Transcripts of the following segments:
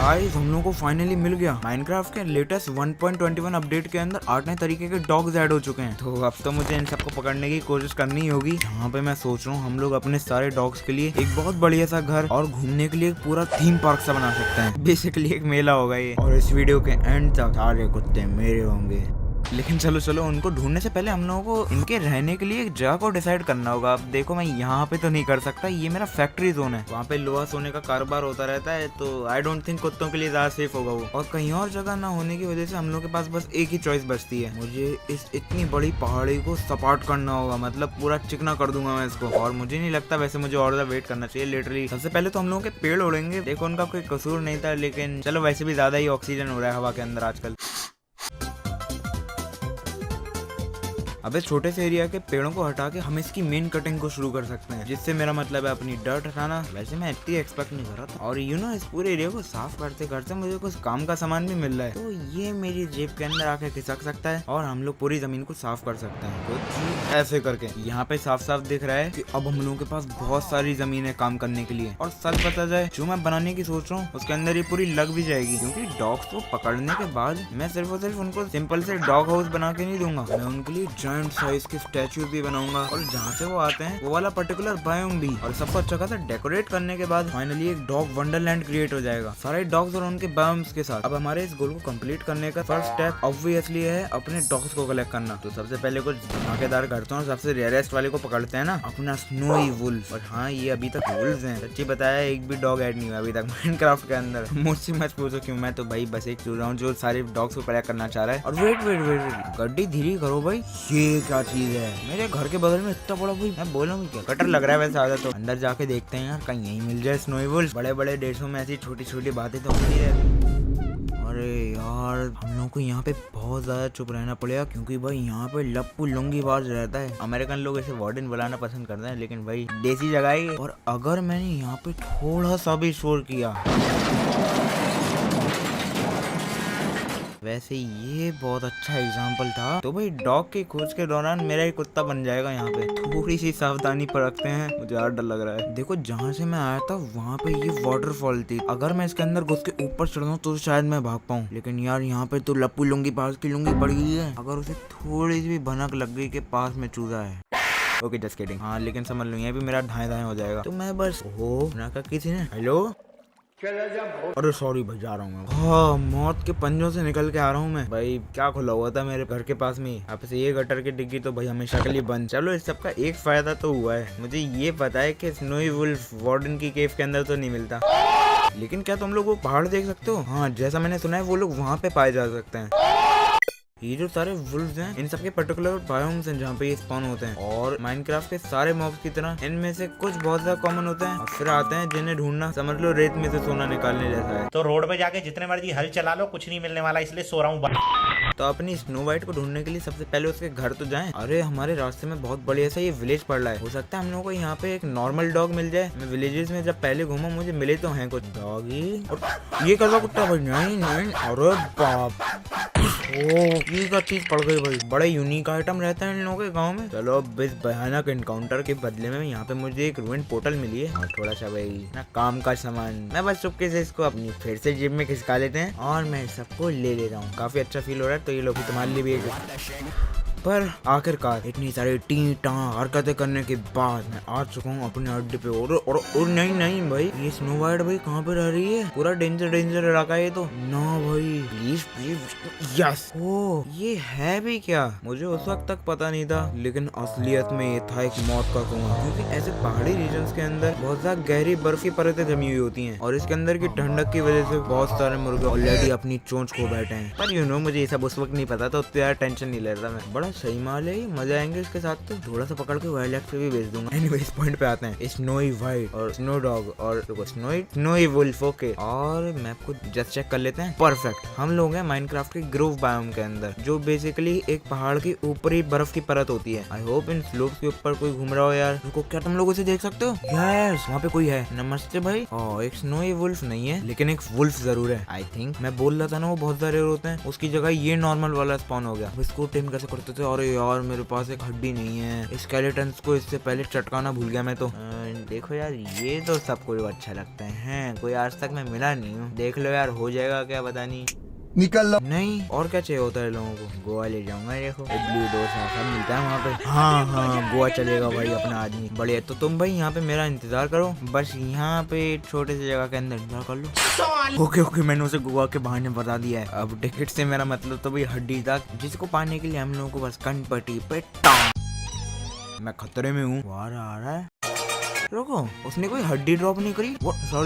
Guys हम लोगों को फाइनली मिल गया माइनक्राफ्ट के लेटेस्ट 1.21 अपडेट के अंदर 8 नए तरीके के डॉग्स ऐड हो चुके हैं। तो अब तो मुझे इन सबको पकड़ने की कोशिश करनी होगी। यहाँ पे मैं सोच रहा हूँ हम लोग अपने सारे डॉग्स के लिए एक बहुत बढ़िया सा घर और घूमने के लिए एक पूरा थीम पार्क सा बना सकते हैं। बेसिकली एक मेला होगा ये, और इस वीडियो के एंड तक सारे कुत्ते मेरे होंगे। लेकिन चलो उनको ढूंढने से पहले हम लोगों को इनके रहने के लिए एक जगह को डिसाइड करना होगा। अब देखो मैं यहाँ पे तो नहीं कर सकता, ये मेरा फैक्ट्री जोन है, वहाँ पे लोहा सोने का कारोबार होता रहता है, तो आई डोंट थिंक कुत्तों के लिए ज्यादा सेफ होगा वो। और कहीं और जगह ना होने की वजह से हम लोग के पास बस एक ही चॉइस बचती है, मुझे इस इतनी बड़ी पहाड़ी को सपाट करना होगा, मतलब पूरा चिकना कर दूंगा मैं इसको। और मुझे नहीं लगता वैसे मुझे और ज्यादा वेट करना चाहिए। लिटरली सबसे पहले तो हम लोगों के पेड़ उड़ेंगे। देखो उनका कोई कसूर नहीं था, लेकिन चलो वैसे भी ज्यादा ही ऑक्सीजन हो रहा है हवा के अंदर आजकल। अब इस छोटे से एरिया के पेड़ों को हटा के हम इसकी मेन कटिंग को शुरू कर सकते हैं, जिससे मेरा मतलब है अपनी डर्ट हटाना। वैसे मैं इतनी एक्सपेक्ट नहीं कर रहा था। और इस पूरे एरिया को साफ करते करते मुझे कुछ काम का सामान भी मिल रहा है, तो ये मेरी जेब के अंदर आके खिसक सकता है और हम लोग पूरी जमीन को साफ कर सकते हैं कुछ ऐसे करके। यहाँ पे साफ साफ दिख रहा है कि अब हम लोगों के पास बहुत सारी जमीन है काम करने के लिए। और सच बता जाए, जो मैं बनाने की सोच रहा हूँ उसके अंदर ये पूरी लग भी जाएगी, क्योंकि डॉग्स को पकड़ने के बाद मैं सिर्फ और सिर्फ उनको सिंपल से डॉग हाउस बना के नहीं दूंगा, मैं उनके लिए साइज के स्टैचूज भी बनाऊंगा, और जहाँ से वो आते हैं वो वाला पर्टिकुलर बायोम भी। और सबको अच्छा खासा डेकोरेट करने के बाद फाइनली एक डॉग वंडरलैंड क्रिएट हो जाएगा, सारे डॉग्स और उनके बायोम्स के साथ। अब हमारे इस गोल को कंप्लीट करने का फर्स्ट स्टेप ऑब्वियसली है अपने डॉग्स को कलेक्ट करना। तो सबसे पहले कुछ धमाकेदार करते हैं और सबसे रेयरेस्ट वाले को पकड़ते हैं ना, अपना स्नोई वुल्फ। और हाँ, ये अभी तक वुल्फ्स हैं, सच्ची बताया एक भी डॉग ऐड नहीं हुआ अभी तक माइनक्राफ्ट के अंदर। मुझसे मत पूछो क्यों, मैं तो भाई बस एक चूज रहा हूँ जो सारे डॉग्स को कलेक्ट करना चाह रहा है। और वेट गड्डी धीरे करो भाई, ये क्या चीज है मेरे घर के बगल में इतना बड़ा? भाई मैं बोलूँ क्या, कटर लग रहा है वैसे आधा। तो अंदर जाके देखते हैं यार, कहीं यहीं मिल जाए स्नोई वुल्फ। बड़े बड़े देशों में ऐसी छोटी छोटी बातें तो होती रहती। अरे यार, हम लोग को यहाँ पे बहुत ज्यादा चुप रहना पड़ेगा, क्योंकि भाई यहाँ पे लप्पू लुंगी बाज रहता है। अमेरिकन लोग ऐसे वार्डन बुलाना पसंद करते हैं, लेकिन भाई देसी जगह है। और अगर मैंने यहाँ पे थोड़ा सा भी शोर किया, वैसे ये बहुत अच्छा एग्जाम्पल था, तो भाई डॉग की खोज के दौरान मेरा ही कुत्ता बन जाएगा। यहाँ पे थोड़ी सी सावधानी बरतते हैं, मुझे यार डर लग रहा है। देखो जहाँ से मैं आया था वहाँ पे ये वाटरफॉल थी, अगर मैं इसके अंदर घुस के ऊपर चढ़ जाऊँ तो शायद मैं भाग पाऊँ, लेकिन यार यहाँ पे तो लप्पू लुंगी पास की लुंगी पड़ गई है। अगर उसे थोड़ी सी भी भनक लग गई के पास में चूजा है, ओके जस्ट किडिंग। हाँ लेकिन समझ लो ये भी मेरा धाए धाए हो जाएगा। तो मैं बस ना किसी ने हेलो, अरे सॉरी भाई, जा रहा हूँ मैं। हाँ, मौत के पंजों से निकल के आ रहा हूँ मैं। भाई क्या खुला हुआ था मेरे घर के पास में, अब से ये गटर की डिग्गी तो भाई हमेशा के लिए बंद। चलो इस सब का एक फायदा तो हुआ है, मुझे ये पता है कि स्नोई वुल्फ वार्डन की केव के अंदर तो नहीं मिलता। लेकिन क्या तुम लोग वो पहाड़ देख सकते हो? हाँ, जैसा मैंने सुना है वो लोग वहाँ पे पाए जा सकते हैं। ये जो सारे वुल्फ्स हैं, इन सबके पर्टिकुलर बायोम्स हैं जहाँ पे ये स्पॉन होते हैं। और माइनक्राफ्ट के सारे मॉब्स की तरह इनमें से कुछ बहुत ज्यादा कॉमन होते हैं, और फिर आते हैं जिन्हें ढूंढना समझ लो रेत में से सोना निकालने जैसा है। तो रोड पे जाके जितने मर्जी हल चला लो, कुछ नहीं मिलने वाला, इसलिए सो रहा हूँ। तो अपनी स्नो वाइट को ढूंढने के लिए सबसे पहले उसके घर तो जाएं। अरे हमारे रास्ते में बहुत बढ़िया सा ये विलेज पड़ रहा है, हो सकता है हम लोगों को यहाँ पे एक नॉर्मल डॉग मिल जाए। मैं विलेजेस में जब पहले घूमा मुझे मिले तो हैं कुछ डॉगी। और ये करवा कुत्ता भाई, नहीं, अरे बाप, ये क्या चीज पड़ गई भाई, बड़ा यूनिक आइटम रहता है इन लोगों के गांव में। चलो अब इस भयानक एनकाउंटर के बदले में यहाँ पे मुझे एक रूइंड पोर्टल मिली है और थोड़ा सा भाई ना काम का सामान। मैं बस चुपके से इसको अपनी फिर से जेब में खिसका लेते हैं और मैं सबको ले रहा हूँ। काफी अच्छा फील हो रहा है, तो ये लोग तुम्हारे लिए भी एक। पर आखिरकार इतनी सारी टी टाँ हरकतें करने के बाद मैं आ चुका हूँ अपने अड्डे पे। और नहीं भाई, ये स्नो वाइट भाई कहाँ पे रह रही है? पूरा डेंजर इलाका है ये तो ना भाई। Please yes. ओ ये है भी क्या? मुझे उस वक्त तक पता नहीं था, लेकिन असलियत में ये था एक मौत का कुआं, क्योंकि ऐसे पहाड़ी रीजन्स के अंदर बहुत ज्यादा गहरी बर्फ की परतें जमी हुई होती हैं, और इसके अंदर की ठंडक की वजह से बहुत सारे मुर्गे ऑलरेडी अपनी चोंच खो बैठे हैं। पर मुझे ये सब उस वक्त नहीं पता था, उतनी यार टेंशन नहीं ले रहा मैं। बड़ा सही माल है, मजा आएंगे इसके साथ। तो थोड़ा सा पकड़ के वाइल्ड लाइफ पे भी भेज दूंगा। एनीवेज पॉइंट पे आते हैं, स्नोई वाइट और स्नो डॉग और स्नोई वुल्फ। ओके, और मैप को जस्ट चेक कर लेते हैं। परफेक्ट, हम लोग हैं माइनक्राफ्ट के ग्रोव बायोम के अंदर, जो बेसिकली एक पहाड़ की ऊपरी बर्फ की परत होती है। आई होप इन स्लोप्स के ऊपर कोई घूम रहा हो यार। रुको, क्या तुम लोग उसे देख सकते हो? यस, वहाँ पे कोई है। नमस्ते भाई। एक स्नोई वुल्फ नहीं है, लेकिन एक वुल्फ जरूर है। आई थिंक मैं बोल रहा था ना वो बहुत सारे होते हैं, उसकी जगह ये नॉर्मल वाला स्पॉन हो गया। इसको टेम कैसे करते थे? से। अरे यार मेरे पास एक हड्डी नहीं है, स्केलेटन्स को इससे पहले चटकाना भूल गया मैं तो। देखो यार ये तो सबको अच्छा लगता है, कोई आज तक मैं मिला नहीं हूँ। देख लो यार हो जाएगा क्या पता नहीं। निकल लो। नहीं और क्या चाहिए होता है लोगों को? गोवा ले जाऊंगा, देखो इडली डोसा सब मिलता है वहाँ पे। हाँ गोवा चलेगा भाई अपना आदमी। बढ़िया, तो तुम भाई यहाँ पे मेरा इंतजार करो, बस यहाँ पे छोटे से जगह के अंदर इंतजार कर लो। ओके मैंने उसे गोवा के बहाने बता दिया है। अब टिकट से मेरा मतलब तो भाई हड्डी तक, जिसको पाने के लिए हम लोगों को बस कनपट्टी पे मैं खतरे में हूँ। आ रहा है, रुको उसने कोई हड्डी ड्रॉप नहीं करी।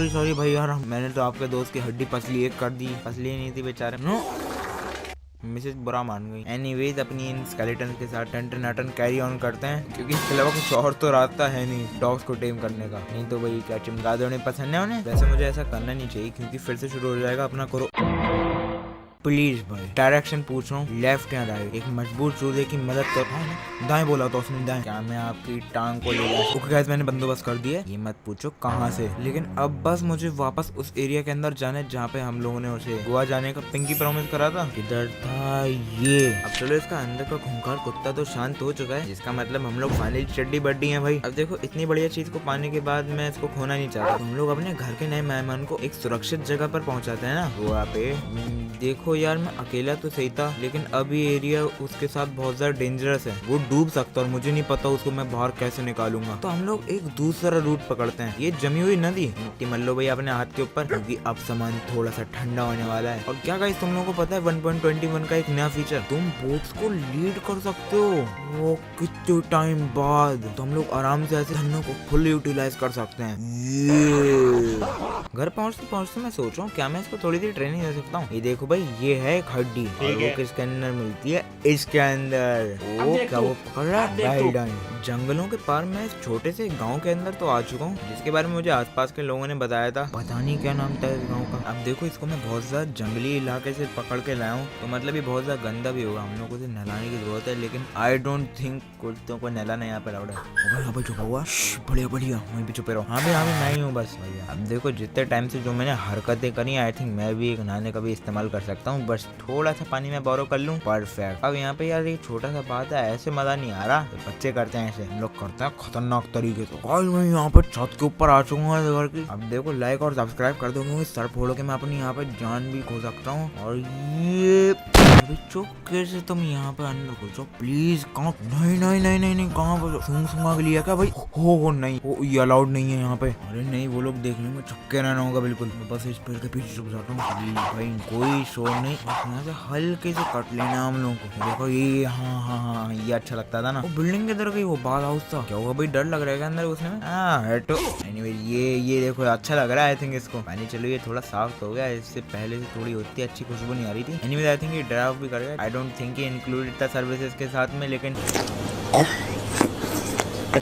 सॉरी भाई यार, मैंने तो आपके दोस्त की हड्डी पसली एक कर दी, पसली नहीं थी बेचारे। नो मिसेज बुरा मान गई। एनीवेज अपनी इन स्केलेटन के साथ टन कैरी ऑन करते हैं, क्योंकि इसके अलावा कुछ और तो रास्ता है नहीं डॉग्स को टेम करने का। नहीं तो भाई क्या चमगादड़ नहीं पसंद है उन्हें। वैसे मुझे ऐसा करना नहीं चाहिए क्योंकि फिर से शुरू हो जाएगा अपना करो। प्लीज भाई डायरेक्शन पूछ रहा हूँ, लेफ्ट या राइट? एक मजबूर चूजे की मदद कर। दाएं बोला तो उसने, दाएं। क्या मैं आपकी टांग को ले जाऊँ? ओके गाइस मैंने बंदोबस्त कर दिया, ये मत पूछो कहाँ से। लेकिन अब बस मुझे वापस उस एरिया के अंदर जाना है जहाँ पे हम लोगों ने उसे गोवा जाने का पिंकी प्रॉमिस करा था। किधर था ये? अब चलो इसका अंदर का खूंखार कुत्ता तो शांत हो चुका है, जिसका मतलब हम लोग फाइनली चड्डी बड्डी है भाई। अब देखो इतनी बढ़िया चीज को पाने के बाद मैं इसको खोना नहीं चाहता। हम लोग अपने घर के नए मेहमान को एक सुरक्षित जगह पर पहुँचाते हैं ना गोवा पे। देखो यार मैं अकेला तो सही था, लेकिन अब ये एरिया उसके साथ बहुत ज्यादा डेंजरस है। वो डूब सकता है और मुझे नहीं पता उसको मैं बाहर कैसे निकालूंगा। तो हम लोग एक दूसरा रूट पकड़ते हैं। ये जमी हुई नदी मिट्टी मल लो भाई अपने हाथ के ऊपर, क्योंकि अब सामान थोड़ा सा ठंडा होने वाला है। और क्या गाइस तुम लोगों को पता है 1.21 का एक नया फीचर, तुम बोट्स को लीड कर सकते हो। वो कितने टाइम बाद तो हम लोग आराम से ऐसे धनों को फुल यूटिलाइज कर सकते हैं। घर पहुँचते मैं सोच रहा हूँ क्या मैं इसको थोड़ी सी ट्रेनिंग दे सकता हूँ। ये देखो भाई ये है एक हड्डी, और वो किसके अंदर मिलती है? इसके अंदर। वो क्या वो पकड़ रहा है? जंगलों के पार में इस छोटे से गांव के अंदर तो आ चुका हूँ, जिसके बारे में मुझे आसपास के लोगों ने बताया था। पता नहीं क्या नाम था इस गांव का। अब देखो इसको मैं बहुत ज्यादा जंगली इलाके से पकड़ के लाया हूँ, तो मतलब ये बहुत ज्यादा गंदा भी होगा, हम लोग को इसे नहलाने की जरूरत है। लेकिन आई डोंट थिंक कुत्तों को नहलाना यहाँ पे लाउड है। यहाँ पे छुपा हुआ, बढ़िया वहीं पे छुपे रहो। हाँ भी मैं ही हूँ बस भैया। अब देखो जितने टाइम से जो मैंने हरकतें करी, आई थिंक मैं भी एक नहाने का भी इस्तेमाल कर सकता हूँ। बस थोड़ा सा पानी में बोरो कर लूँ, परफेक्ट। अब यहाँ पे यार एक छोटा सा बात है, ऐसे मजा नहीं आ रहा। तो बच्चे करते हैं ऐसे, हम लोग करते हैं खतरनाक तरीके से। मैं यहाँ पे छत के ऊपर आ चुका हूँ घर की। अब देखो लाइक और सब्सक्राइब कर दो, क्योंकि सर फोड़ के मैं अपनी यहाँ पे जान भी खो सकता हूँ। और ये चुपके से तुम यहाँ पे अंदर घुसो प्लीज। कहाँ? नहीं कहाँ पर सूंघ के लिया क्या भाई? हो नहीं, वो ये अलाउड नहीं है यहाँ पे। अरे नहीं वो लोग देख लेंगे, चुपके रहना होगा बिल्कुल। बस इस पेड़ के पीछे छुप जाता हूँ भाई, कोई शोर नहीं। यहाँ से हल्के से कट लेना हम लोगों को। देखो ये हाँ ये अच्छा लगता था ना। वो बिल्डिंग के इधर गई, वो बाल हाउस था। क्या हुआ भाई, डर लग रहा है अंदर घुसने में? हटो। एनीवे ये देखो अच्छा लग रहा है। आई थिंक इसको पानी, चलो ये थोड़ा साफ हो गया, इससे पहले से थोड़ी होती अच्छी खुशबू नहीं आ रही थी। एनीवे आई थिंक ये ड्राइव भी कर गया। आई डोंट थिंक ये इंक्लूडेड था सर्विसेज के साथ में, लेकिन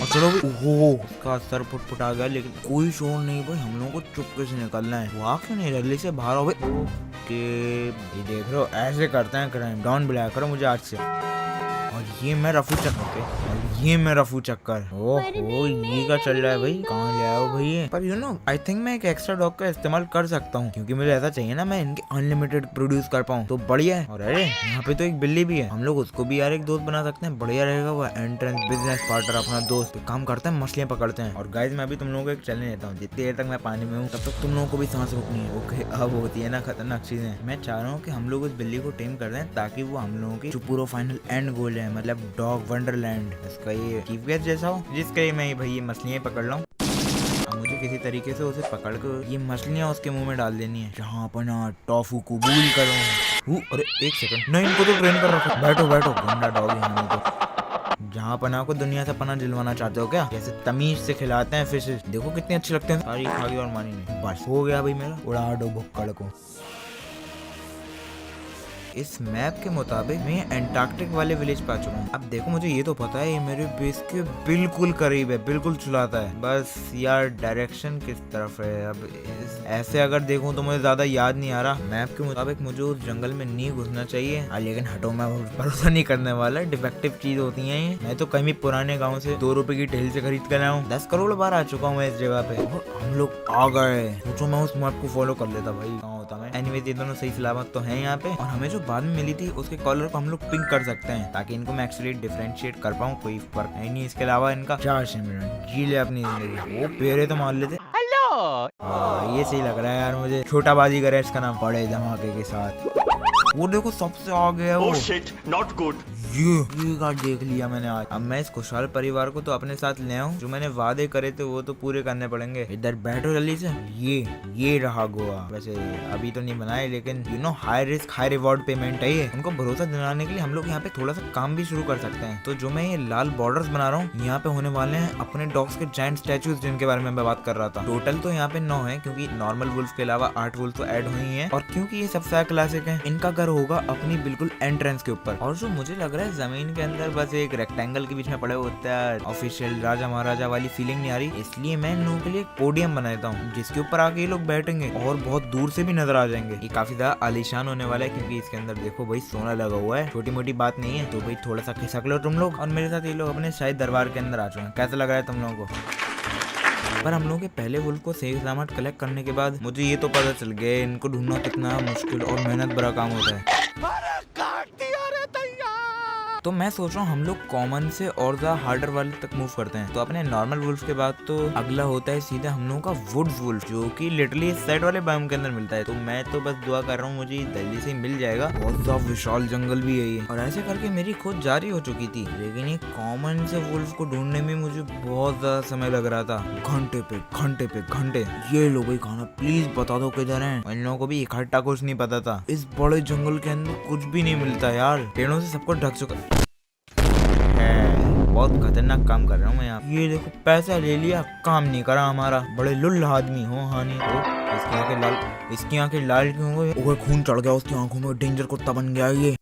चलो उसका सर फुट आ गया, लेकिन कोई शोर नहीं भाई। हम लोगों को चुपके से निकलना है। वो आँख नहीं रगली से बाहर हो भाई। ओके ये देख रहे हो ऐसे करते हैं क्राइम। डॉन बुलाया करो मुझे आज से। और ये मैं रफू चक्कर। ओहो ये क्या चल रहा है भाई? कहाँ ले आया हो भाई? पर यू नो आई थिंक मैं एक एक्स्ट्रा डॉग का इस्तेमाल कर सकता हूँ, क्योंकि मुझे ऐसा चाहिए ना मैं इनके अनलिमिटेड प्रोड्यूस कर पाऊँ, तो बढ़िया है। और अरे यहाँ पे तो एक बिल्ली भी है, हम लोग उसको भी यार एक दोस्त बना सकते हैं। बढ़िया रहेगा वो एंट्रेंस बिजनेस पार्टनर अपना दोस्त। काम करते हैं मछलियाँ पकड़ते हैं। और गाइस मैं अभी तुम लोगों को एक चैलेंज देता हूँ, जितनी देर तक मैं पानी में हूँ तब तक तुम लोगों को भी सांस रोकनी है। ओके अब होती है ना खतरनाक चीजें। मैं चाह रहा हूँ कि हम लोग उस बिल्ली को टेम कर दें, ताकि वो हम लोगों की जो पूरा फाइनल एंड गोल है, मतलब डॉग वंडरलैंड, इसका ये कीपगेट जैसा हो, जिसके लिए मैं भाई ये मछलियाँ पकड़ रहा हूँ। मुझे किसी तरीके से उसे पकड़ कर ये मछलियाँ उसके मुंह में डाल देनी है, जहाँ अपना टॉफू कबूल करूँ। अरे एक सेकंड, नहीं इनको तो ट्रेन कर रखा। बैठो गंदा डॉग है तो। जहाँ पना को दुनिया से पना दिलवाना चाहते हो क्या? जैसे तमीज से खिलाते हैं फिशेस, देखो कितने अच्छे लगते हैं। सारी खा गई और मानी नहीं। बस हो गया भाई मेरा, उड़ा दो भुक्कड़ को। इस मैप के मुताबिक मैं एंटार्क्टिक वाले विलेज पे आ चुका हूँ। अब देखो मुझे ये तो पता है ये मेरे बेस के बिल्कुल करीब है, बिल्कुल चुलाता है। बस यार डायरेक्शन किस तरफ है? अब ऐसे अगर देखूं तो मुझे ज्यादा याद नहीं आ रहा। मैप के मुताबिक मुझे उस जंगल में नहीं घुसना चाहिए, लेकिन हटो मैं भरोसा नहीं करने वाला। डिफेक्टिव चीज होती है ये। मैं तो कहीं पुराने गाँव से 2 रुपए की ढेल से खरीद कर लाया हूँ। 10 करोड़ बार आ चुका हूँ इस जगह पे। हम लोग आ गए। सोचो मैं उस मैप को फॉलो कर लेता भाई। कहाँ होता मैं में। एनीवेज ये दोनों सही सलामत तो हैं यहाँ पे, और हमें जो बाद में मिली थी उसके कॉलर को हम लोग पिंक कर सकते हैं ताकि इनको मैं एक्चुअली डिफरेंशिएट कर पाऊँ, कोई फर्क है नहीं इसके अलावा इनका। चार सिमरन जी ले अपनी जिंदगी, वो पेरे तो मार लेते। ये सही लग रहा है यार मुझे, छोटा बाजीगर है इसका नाम, बड़े धमाके के साथ। वो देखो सबसे आगे है वो। Not good. ये कार्ड देख लिया मैंने आज। अब मैं इस खुशहाल परिवार को तो अपने साथ ले आऊं, जो मैंने वादे करे थे वो तो पूरे करने पड़ेंगे। इधर बैठो जल्दी से। ये रहा गोवा। वैसे अभी तो नहीं बनाए, लेकिन you know high risk high reward payment है ये। उनको भरोसा दिलाने के लिए हम लोग यहाँ पे थोड़ा सा काम भी शुरू कर सकते हैं। तो जो मैं ये लाल बॉर्डर्स बना रहा हूँ, यहाँ पे होने वाले हैं अपने डॉग्स के जायंट स्टैचूज, जिनके बारे में मैं बात कर रहा था। टोटल तो यहाँ पे 9 है, क्योंकि नॉर्मल वुल्फ के अलावा 8 वुल्फ तो ऐड हुई है। और क्योंकि ये सबसे क्लासिक है, इनका घर होगा अपनी बिल्कुल एंट्रेंस के ऊपर। और जो मुझे लग रहा है जमीन के अंदर बस एक रेक्टेंगल के बीच में पड़े होता है, ऑफिशियल राजा महाराजा वाली फीलिंग नहीं आ रही। इसलिए मैं इन लोगों के लिए एक पोडियम बना देता हूँ, जिसके ऊपर आके ये लोग बैठेंगे और बहुत दूर से भी नजर आ जाएंगे। ये काफी ज्यादा आलीशान होने वाला है, क्योंकि इसके अंदर देखो भाई सोना लगा हुआ है, छोटी मोटी बात नहीं है। तो भाई थोड़ा सा खिसक लो तुम लोग, और मेरे साथ ये लोग अपने शाही दरबार के अंदर आ चुके हैं। कैसा लग रहा है तुम लोगों को? पर हम लोगों के पहले वुल्फ को सही सलामत कलेक्ट करने के बाद मुझे ये तो पता चल गया इनको ढूंढना कितना मुश्किल और मेहनत भरा काम होता है। तो मैं सोच रहा हूँ हम लोग कॉमन से और ज्यादा हार्डर वाले तक मूव करते हैं। तो अपने नॉर्मल वुल्फ के बाद तो अगला होता है सीधा हम लोगों का वुड्स वुल्फ, जो कि लिटरली इस साइड वाले बायोम के अंदर मिलता है। तो मैं तो बस दुआ कर रहा हूँ मुझे जल्दी से मिल जाएगा। बहुत ज्यादा विशाल जंगल भी है ये, और ऐसे करके मेरी खोज जारी हो चुकी थी। लेकिन ये कॉमन से वुल्फ को ढूंढने में मुझे बहुत ज्यादा समय लग रहा था, घंटे पे घंटे। ये लो भाई खाना, प्लीज बता दो किधर है। इन लोगों को भी इकट्ठा कुछ नहीं पता था। इस बड़े जंगल के अंदर कुछ भी नहीं मिलता यार, पेड़ों से सबको ढक चुका। बहुत खतरनाक काम कर रहा हूँ मैं यहाँ। ये देखो पैसा ले लिया, काम नहीं करा हमारा। बड़े लुल्ल आदमी हो हानि। इसकी आंखें लाल क्यों हो गई? खून चढ़ गया उसकी आंखों में, डेंजर कुत्ता बन गया ये।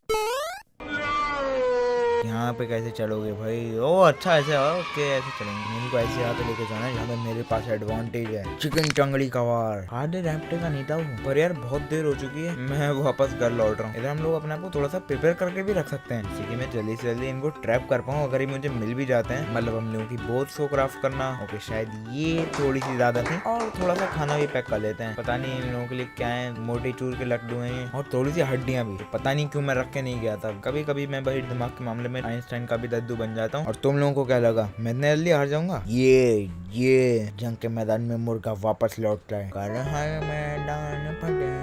यहाँ पे कैसे चलोगे भाई? ओ अच्छा ऐसे ओके, ऐसे चलेंगे। इनको ऐसे यहाँ पे लेके जाना है जहाँ पे मेरे पास एडवांटेज है। चिकन टंगड़ी कबार हार्ड रैप्टे का नहीं था वो, पर यार बहुत देर हो चुकी है, मैं वापस घर लौट रहा हूँ। इधर हम लोग अपने आप को थोड़ा सा प्रिपेयर करके भी रख सकते हैं, जिससे कि मैं जल्दी से जल्दी इनको ट्रैप कर पाऊँ अगर ये मुझे मिल भी जाते हैं। मतलब हम लोगों की बोट्स को क्राफ्ट करना। ओके शायद ये थोड़ी सी ज्यादा थी, और थोड़ा सा खाना भी पैक कर लेते हैं। पता नहीं इन लोगों के लिए क्या है, मोटे चूर के लड्डू हैं और थोड़ी सी हड्डियां भी। पता नहीं क्यों मैं रख के नहीं गया था। कभी कभी मैं भाई दिमाग के मामले में आइंस्टाइन का भी दद्दू बन जाता हूँ। और तुम लोगों को क्या लगा मैं इतने जल्दी हार जाऊंगा? ये जंग के मैदान में मुर्गा वापस लौटता है। कर हर मैदान फटे।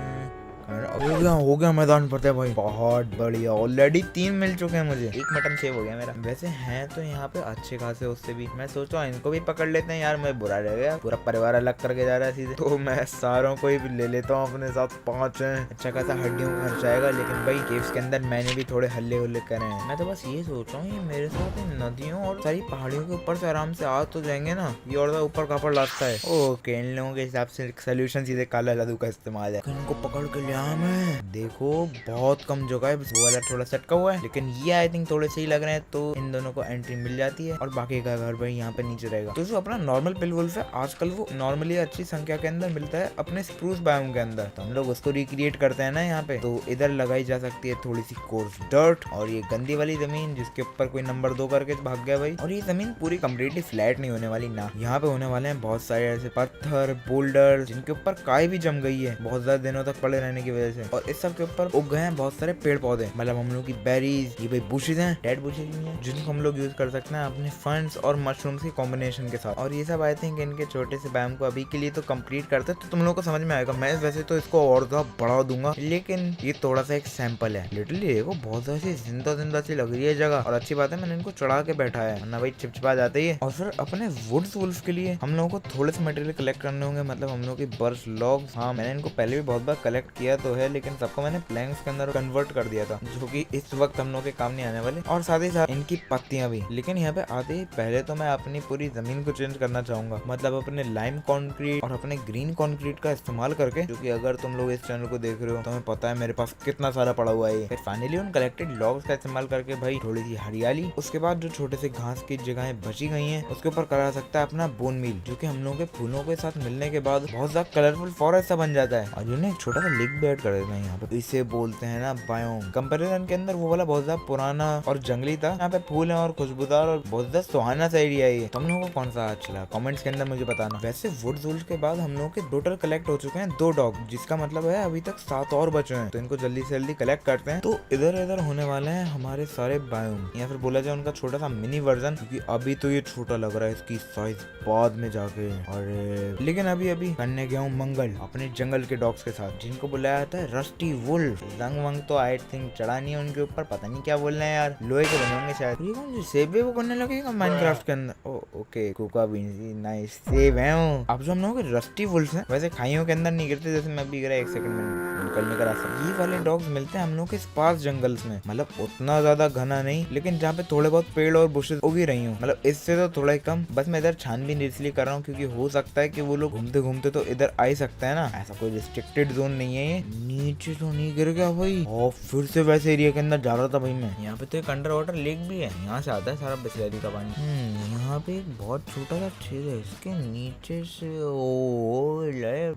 हो गया मैदान फतेह भाई, बहुत बढ़िया। ऑलरेडी 3 मिल चुके हैं मुझे, 1 मटन सेव हो गया मेरा। वैसे हैं तो यहाँ पे अच्छे खासे, उससे भी मैं सोचा इनको भी पकड़ लेते हैं यार। मैं बुरा रह गया, पूरा परिवार अलग करके जा रहा है सीधे। तो मैं सारों को ही ले लेता हूँ अपने साथ। 5 हैं, अच्छा खासा हड्डियों का खर्च आएगा। लेकिन भाई केव्स के अंदर मैंने भी थोड़े हल्ले हुल्ले करे हैं। मैं तो बस ये सोच रहा हूँ ये मेरे साथ नदियों और सारी पहाड़ियों के ऊपर से आराम से आ तो जाएंगे ना। ये और ऊपर कापड़ लगता है। ओके इन लोगों के हिसाब से सोल्यूशन सीधे काला जादू का इस्तेमाल है। इनको पकड़ के लिया मैं। देखो बहुत कम जगह है, वो वाला थोड़ा सटका हुआ है, लेकिन ये आई थिंक थोड़े सही लग रहे हैं। तो इन दोनों को एंट्री मिल जाती है, और बाकी का घर भाई यहाँ पे नीचे रहेगा। तो जो अपना नॉर्मल पिल वुल्फ है आजकल वो नॉर्मली अच्छी संख्या के अंदर मिलता है अपने स्प्रूस बायोम के अंदर। तो हम लोग उसको रिक्रिएट करते हैं ना यहाँ पे। तो इधर लगाई जा सकती है थोड़ी सी कोर्स डर्ट, और ये गंदी वाली जमीन जिसके ऊपर कोई नंबर 2 करके भाग गया भाई। और ये जमीन पूरी कम्प्लीटली फ्लैट नहीं होने वाली ना, यहाँ पे होने वाले हैं बहुत सारे ऐसे पत्थर बोल्डर जिनके ऊपर काई भी जम गई है बहुत ज्यादा दिनों तक पड़े रहने की वजह से। और इस सब के ऊपर उग गए हैं बहुत सारे पेड़ पौधे, मतलब हम लोग की बेरीज, ये भाई बुशेज हैं, डेड बुशेज हैं, जिनको हम लोग यूज कर सकते हैं अपने फंड्स और मशरूम्स की कॉम्बिनेशन के साथ। और ये सब आई थिंक इनके छोटे से बायोम को अभी के लिए तो कंप्लीट करते हैं, तो तुम लोगों को समझ में आएगा। मैं वैसे तो इसको और ज्यादा बढ़ा दूंगा, लेकिन ये थोड़ा सा एक सैंपल है। लिटरली देखो बहुत सी जिंदा सी लग रही है जगह, और अच्छी बात है मैंने इनको चढ़ा के बैठा है, वरना भाई चिपचिपा जाते ही। और फिर अपने वुड्स वुल्फ के लिए हम लोगों को थोड़े से मटेरियल कलेक्ट करने होंगे, मतलब हम लोग की बर्च लॉग्स। हाँ मैंने इनको पहले भी बहुत बार कलेक्ट किया तो है, लेकिन सबको मैंने प्लैंक्स के अंदर कन्वर्ट कर दिया था, जो कि इस वक्त हम लोग के काम नहीं आने वाले। और साथ ही साथ इनकी पत्तियां भी। लेकिन यहाँ पे आते ही पहले तो मैं अपनी पूरी जमीन को चेंज करना चाहूंगा, मतलब अपने लाइम कॉन्क्रीट और अपने ग्रीन कॉन्क्रीट का इस्तेमाल करके, क्योंकि अगर तुम लोग इस चैनल को देख रहे हो तो हमें पता है मेरे पास कितना सारा पड़ा हुआ है। फिर फाइनली उन कलेक्टेड लॉग्स का इस्तेमाल करके भाई थोड़ी सी हरियाली, उसके बाद जो छोटे से घास की जगहें बची गई हैं उसके ऊपर करा सकता है अपना बोन मील, जो कि हम लोगों के फूलों के साथ मिलने के बाद बहुत ज्यादा कलरफुल फॉरेस्ट सा बन जाता है। और एक छोटा सा लेक भी ऐड कर देते हैं यहाँ पे। इसे बोलते हैं ना बायोम। कंपैरिजन के अंदर वो वाला बहुत ज्यादा पुराना और जंगली था, यहाँ पे फूल है और खुशबूदार और बहुत ज्यादा सुहाना सा एरिया है ये। तुम लोगों को कौन सा अच्छा लगा कमेंट्स के अंदर मुझे बताना। वैसे वुड्स वुल्स के बाद हम लोगों के टोटल कलेक्ट हो चुके हैं 2 डॉग, जिसका मतलब है अभी तक 7 और बचे हैं, तो इनको जल्दी से जल्दी कलेक्ट करते हैं। तो इधर इधर होने वाले हैं हमारे सारे बायोम, या फिर बोला जाए उनका छोटा सा मिनी वर्जन, क्योंकि अभी तो ये छोटा लग रहा है, इसकी साइज बाद में जाके। और लेकिन अभी करने गया हूँ मंगल अपने जंगल के डॉग्स के साथ, जिनको बुलाया जाता है रस्टी वुल्फ। रंग वंग तो आई थिंक चढ़ा नहीं है उनके ऊपर, पता नहीं क्या बोल रहे हैं यार, लोहे के बने होंगे शायद। ये कौन सेब वो करने लगेगा माइनक्राफ्ट के अंदर। ओके कोका बीन्स, नाइस सेब है। अब जो हम लोगों के रस्टी वुल्फ हैं, वैसे खाइयों के अंदर नहीं गिरते, जैसे मैं भी गिरा 1 सेकंड में निकलने का रास्ता। ये वाले डॉग्स मिलते हैं हम लोग के स्पार्स जंगल्स में, मतलब उतना ज्यादा घना नहीं, लेकिन जहाँ पे थोड़े बहुत पेड़ और बुशेस उगी रही हूँ, मतलब इससे तो थोड़ा ही कम। बस मैं इधर छानबीन इसलिए कर रहा हूँ क्योंकि हो सकता है कि वो लोग घूमते घूमते तो इधर आ ही सकते हैं ना, ऐसा कोई रिस्ट्रिक्टेड जोन नहीं है ये। नीचे तो नहीं गिर गया भाई, और फिर से वैसे एरिया के अंदर जा रहा था भाई मैं। यहाँ पे तो एक अंडर वाटर लेक भी है, यहाँ से आता है सारा बिस्लरी का पानी। यहाँ पे एक बहुत छोटा सा छेद है, इसके नीचे से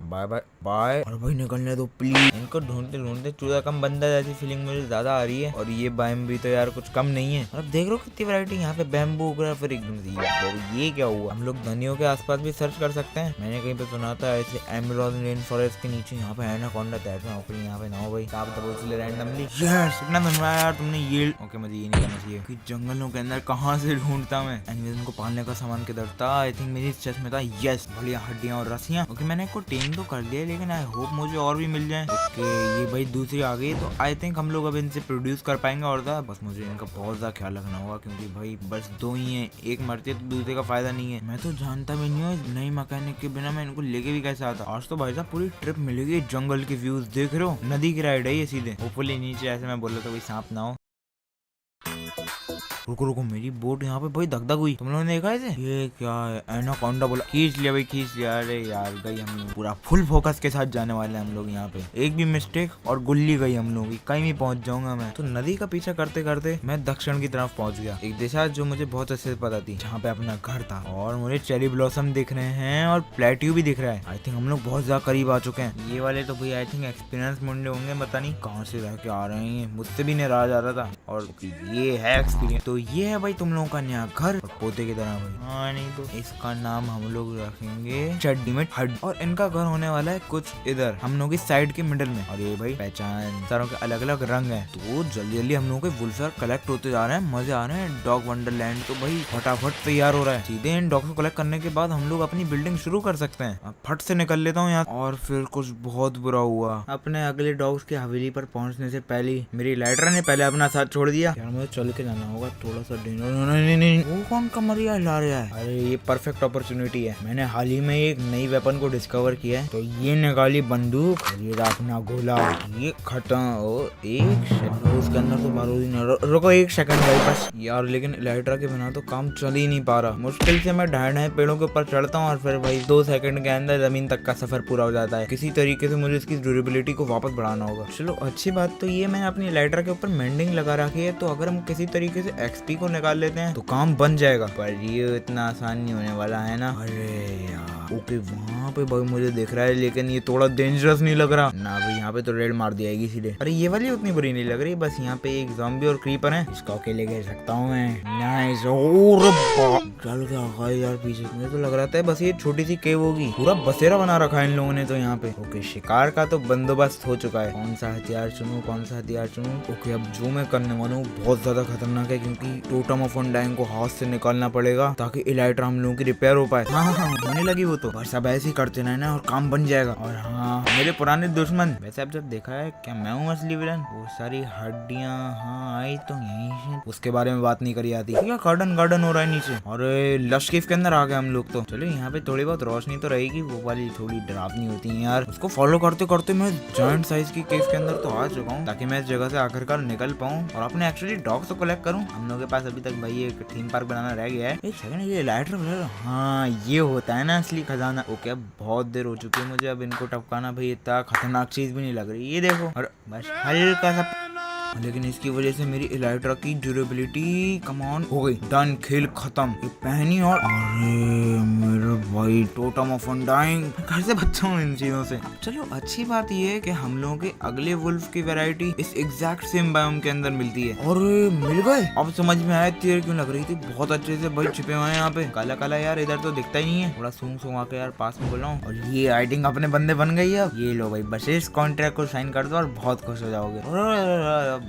बाय बाय बाय। और भाई निकलने दो प्लीज। इनको ढूंढते ढूंढते चूजा कम बंदा जैसी फीलिंग मुझे ज्यादा आ रही है। और ये बाइम भी तो यार कुछ कम नहीं है, मतलब देख लो कितनी वैरायटी। यहाँ पे बैम्बू उग रहा है, फिर एकदम से ये क्या हुआ। हम लोग धनियों के आसपास भी सर्च कर सकते हैं, मैंने कहीं पे सुना था ऐसे एमेज़न रेन फॉरेस्ट के नीचे यहाँ पे एनाकोंडा तैरते हैं। यहाँ पे ना हो भाई, आप तो इसलिए रैंडमली इतना धन्यवाद यार तुमने ये। ओके मुझे ये नहीं करना चाहिए कि जंगलों के अंदर कहाँ से ढूंढता मैं। एनीवेज उनको पालने का सामान किधर था, आई थिंक मेरी चेस्ट में था। यस, बढ़िया हड्डियां और रस्सियां। ओके मैंने इसको टेम तो कर लिया, लेकिन आई होप मुझे और भी मिल जाए। ओके ये भाई दूसरी आ गई, तो आई थिंक हम लोग अब इनसे प्रोड्यूस कर पाएंगे। और बस मुझे इनका बहुत ज्यादा ख्याल रखना होगा, क्योंकि भाई बस 2 ही है, एक मरती है तो दूसरे का फायदा नहीं है। मैं तो जानता भी नहीं हूँ नई मैकेनिक के बिना मैं इनको लेके भी कैसे आता। आज तो भाई साहब पूरी ट्रिप मिलेगी, जंगल के व्यूज देख रहे हो, नदी की राइड है ये सीधे। होपफुली नीचे ऐसे मैं बोल रहा था कोई सांप ना हो। रुको रुको, मेरी बोट यहाँ पे भाई दगदग हुई, तुम लोगों ने देखा है? ये क्या है? एनाकोंडा बोला, खींच लिया भाई खींच लिया। अरे यार गई हम लोग, पूरा फुल फोकस के साथ जाने वाले हैं हम लोग यहाँ पे। एक भी मिस्टेक और गुल्ली गई हम लोग, कहीं भी पहुंच जाऊंगा मैं। तो नदी का पीछा करते करते मैं दक्षिण की तरफ पहुंच गया, एक दिशा जो मुझे बहुत अच्छे से पता थी, जहाँ पे अपना घर था। और मुझे चेरी ब्लॉसम दिख रहे हैं और प्लेट्यू भी दिख रहा है। आई थिंक हम लोग बहुत ज्यादा करीब आ चुके हैं। ये वाले तो भाई आई थिंक एक्सपीरियंस मुंडे होंगे, पता नहीं कहाँ से रह के आ रहे हैं, मुझसे भी नाराज आ रहा था। और ये है एक्सपीरियंस। तो ये है भाई तुम लोगों का नया घर, और पोते की तरह भाई। हाँ नहीं तो इसका नाम हम लोग रखेंगे चड्डी में हड। और इनका घर होने वाला है कुछ इधर हम लोग की साइड के मिडल में। और ये भाई पहचान, सारों के अलग अलग रंग है। तो जल्दी जल्दी हम लोगों के वुल्फर कलेक्ट होते जा रहे हैं, मजे आ रहे हैं। डॉग वंडरलैंड तो भाई फटाफट तैयार हो रहा है। सीधे इन डॉग्स को कलेक्ट करने के बाद हम लोग अपनी बिल्डिंग शुरू कर सकते हैं। अब फट से निकल लेता हूँ यहाँ। और फिर कुछ बहुत बुरा हुआ, अपने अगले डॉग्स की हवेली पर पहुंचने से पहले मेरी लाइटर ने पहले अपना साथ छोड़ दिया। यार मुझे चल के जाना होगा, थोड़ा सा डिनर। नहीं, वो कौन कमरिया हिला रहा है? अरे ये परफेक्ट अपॉर्चुनिटी है, मैंने हाल ही में एक नई वेपन को डिस्कवर किया है। तो ये निकाली बंदूक, ये अपना गोला, ये खत्म। एक सेकंड उसके अंदर तो बारूद ही नहीं। रुको 1 सेकंड भाई बस यार, लेकिन लाइटर के बिना तो काम चल ही नहीं पा रहा। मुश्किल से मैं ढाई पेड़ों के ऊपर चढ़ता हूँ और फिर भाई 2 सेकंड के अंदर जमीन तक का सफर पूरा हो जाता है। किसी तरीके से मुझे इसकी ड्यूरेबिलिटी को वापस बढ़ाना होगा। चलो अच्छी बात तो ये मैंने अपनी लाइटर के ऊपर मेंडिंग लगा रखी है, तो अगर हम किसी तरीके से एक्सपी को निकाल लेते हैं तो काम बन जाएगा। पर ये इतना आसान नहीं होने वाला है ना। अरे यार ओके वहाँ पे भाई मुझे दिख रहा है, लेकिन ये थोड़ा डेंजरस नहीं लग रहा ना भाई। यहाँ पे तो रेड मार दियागी सीधे। अरे ये वाली उतनी बुरी नहीं लग रही, बस यहाँ पे एक ज़ॉम्बी और क्रीपर है, इसको अकेले घेर सकता हूँ मैं। नाइस। चल क्या यार पीछे, मुझे तो लग रहा था बस ये छोटी सी केव होगी। पूरा बसेरा बना रखा है इन लोगों ने तो यहाँ पे। ओके शिकार का तो बंदोबस्त हो चुका है, कौन सा हथियार चुनूं कौन सा हथियार चुनूं। ओके अब जो मैं करने वाला हूँ बहुत ज्यादा खतरनाक है, क्योंकि टोटम ऑफ अनडाइंग को हाथ से निकालना पड़ेगा ताकि इलाइटर हम लोगों की रिपेयर हो पाए। हाँ होने लगी वो तो, बस अब ऐसे ही करते रहना और काम बन जाएगा। और हाँ मेरे पुराने दुश्मन, वैसे अब जब देखा है क्या मैं हूँ असली विलन। वो सारी हड्डियाँ हाँ आई तो यहीं से, उसके बारे में बात नहीं करी आती। क्या गार्डन हो रहा है नीचे। और लश केव के अंदर आ गए हम लोग तो। चलो यहाँ पे थोड़ी बहुत रोशनी तो रहेगी, वो वाली थोड़ी डरावनी होती है यार। उसको फॉलो करते करते मैं जॉइंट साइज की केव के अंदर तो आ चुका हूँ, ताकि मैं इस जगह से आखिरकार निकल पाऊँ और अपने एक्चुअली डॉग्स को कलेक्ट करूँ। हम लोग के पास अभी तक भाई एक थीम पार्क बनाना रह गया है। एक सेकंड ये लाइटर, हाँ ये होता है ना असली खजाना। ओके अब बहुत देर हो चुकी है मुझे अब इनको टपकाना भाई इतना खतरनाक चीज भी नहीं लग रही। ये देखो और बस हल्का सा लेकिन इसकी वजह से मेरी इलाइट्रा की ड्यूरेबिलिटी कम ऑन हो गई। डन, खेल खत्म। ये पहनी और अरे मेरे भाई टोटम ऑफ अनडाइंग, घर से बच्चा हूँ इन चीजों से। चलो अच्छी बात ये है कि हम लोगों के अगले वुल्फ की वैरायटी इस एग्जैक्ट सेम बायोम के अंदर मिलती है। और मिल गए, अब समझ में आया तेरे क्यों लग रही थी बहुत अच्छे से भाई छिपे हुए हैं यहाँ पे। काला काला यार इधर तो दिखता ही नहीं है, थोड़ा सूंघ सूंघ आके यार पास में बोला हूँ। और ये आई थिंक अपने बंदे बन गई है। अब ये लो भाई बस इस कॉन्ट्रैक्ट को साइन कर दो और बहुत खुश हो जाओगे।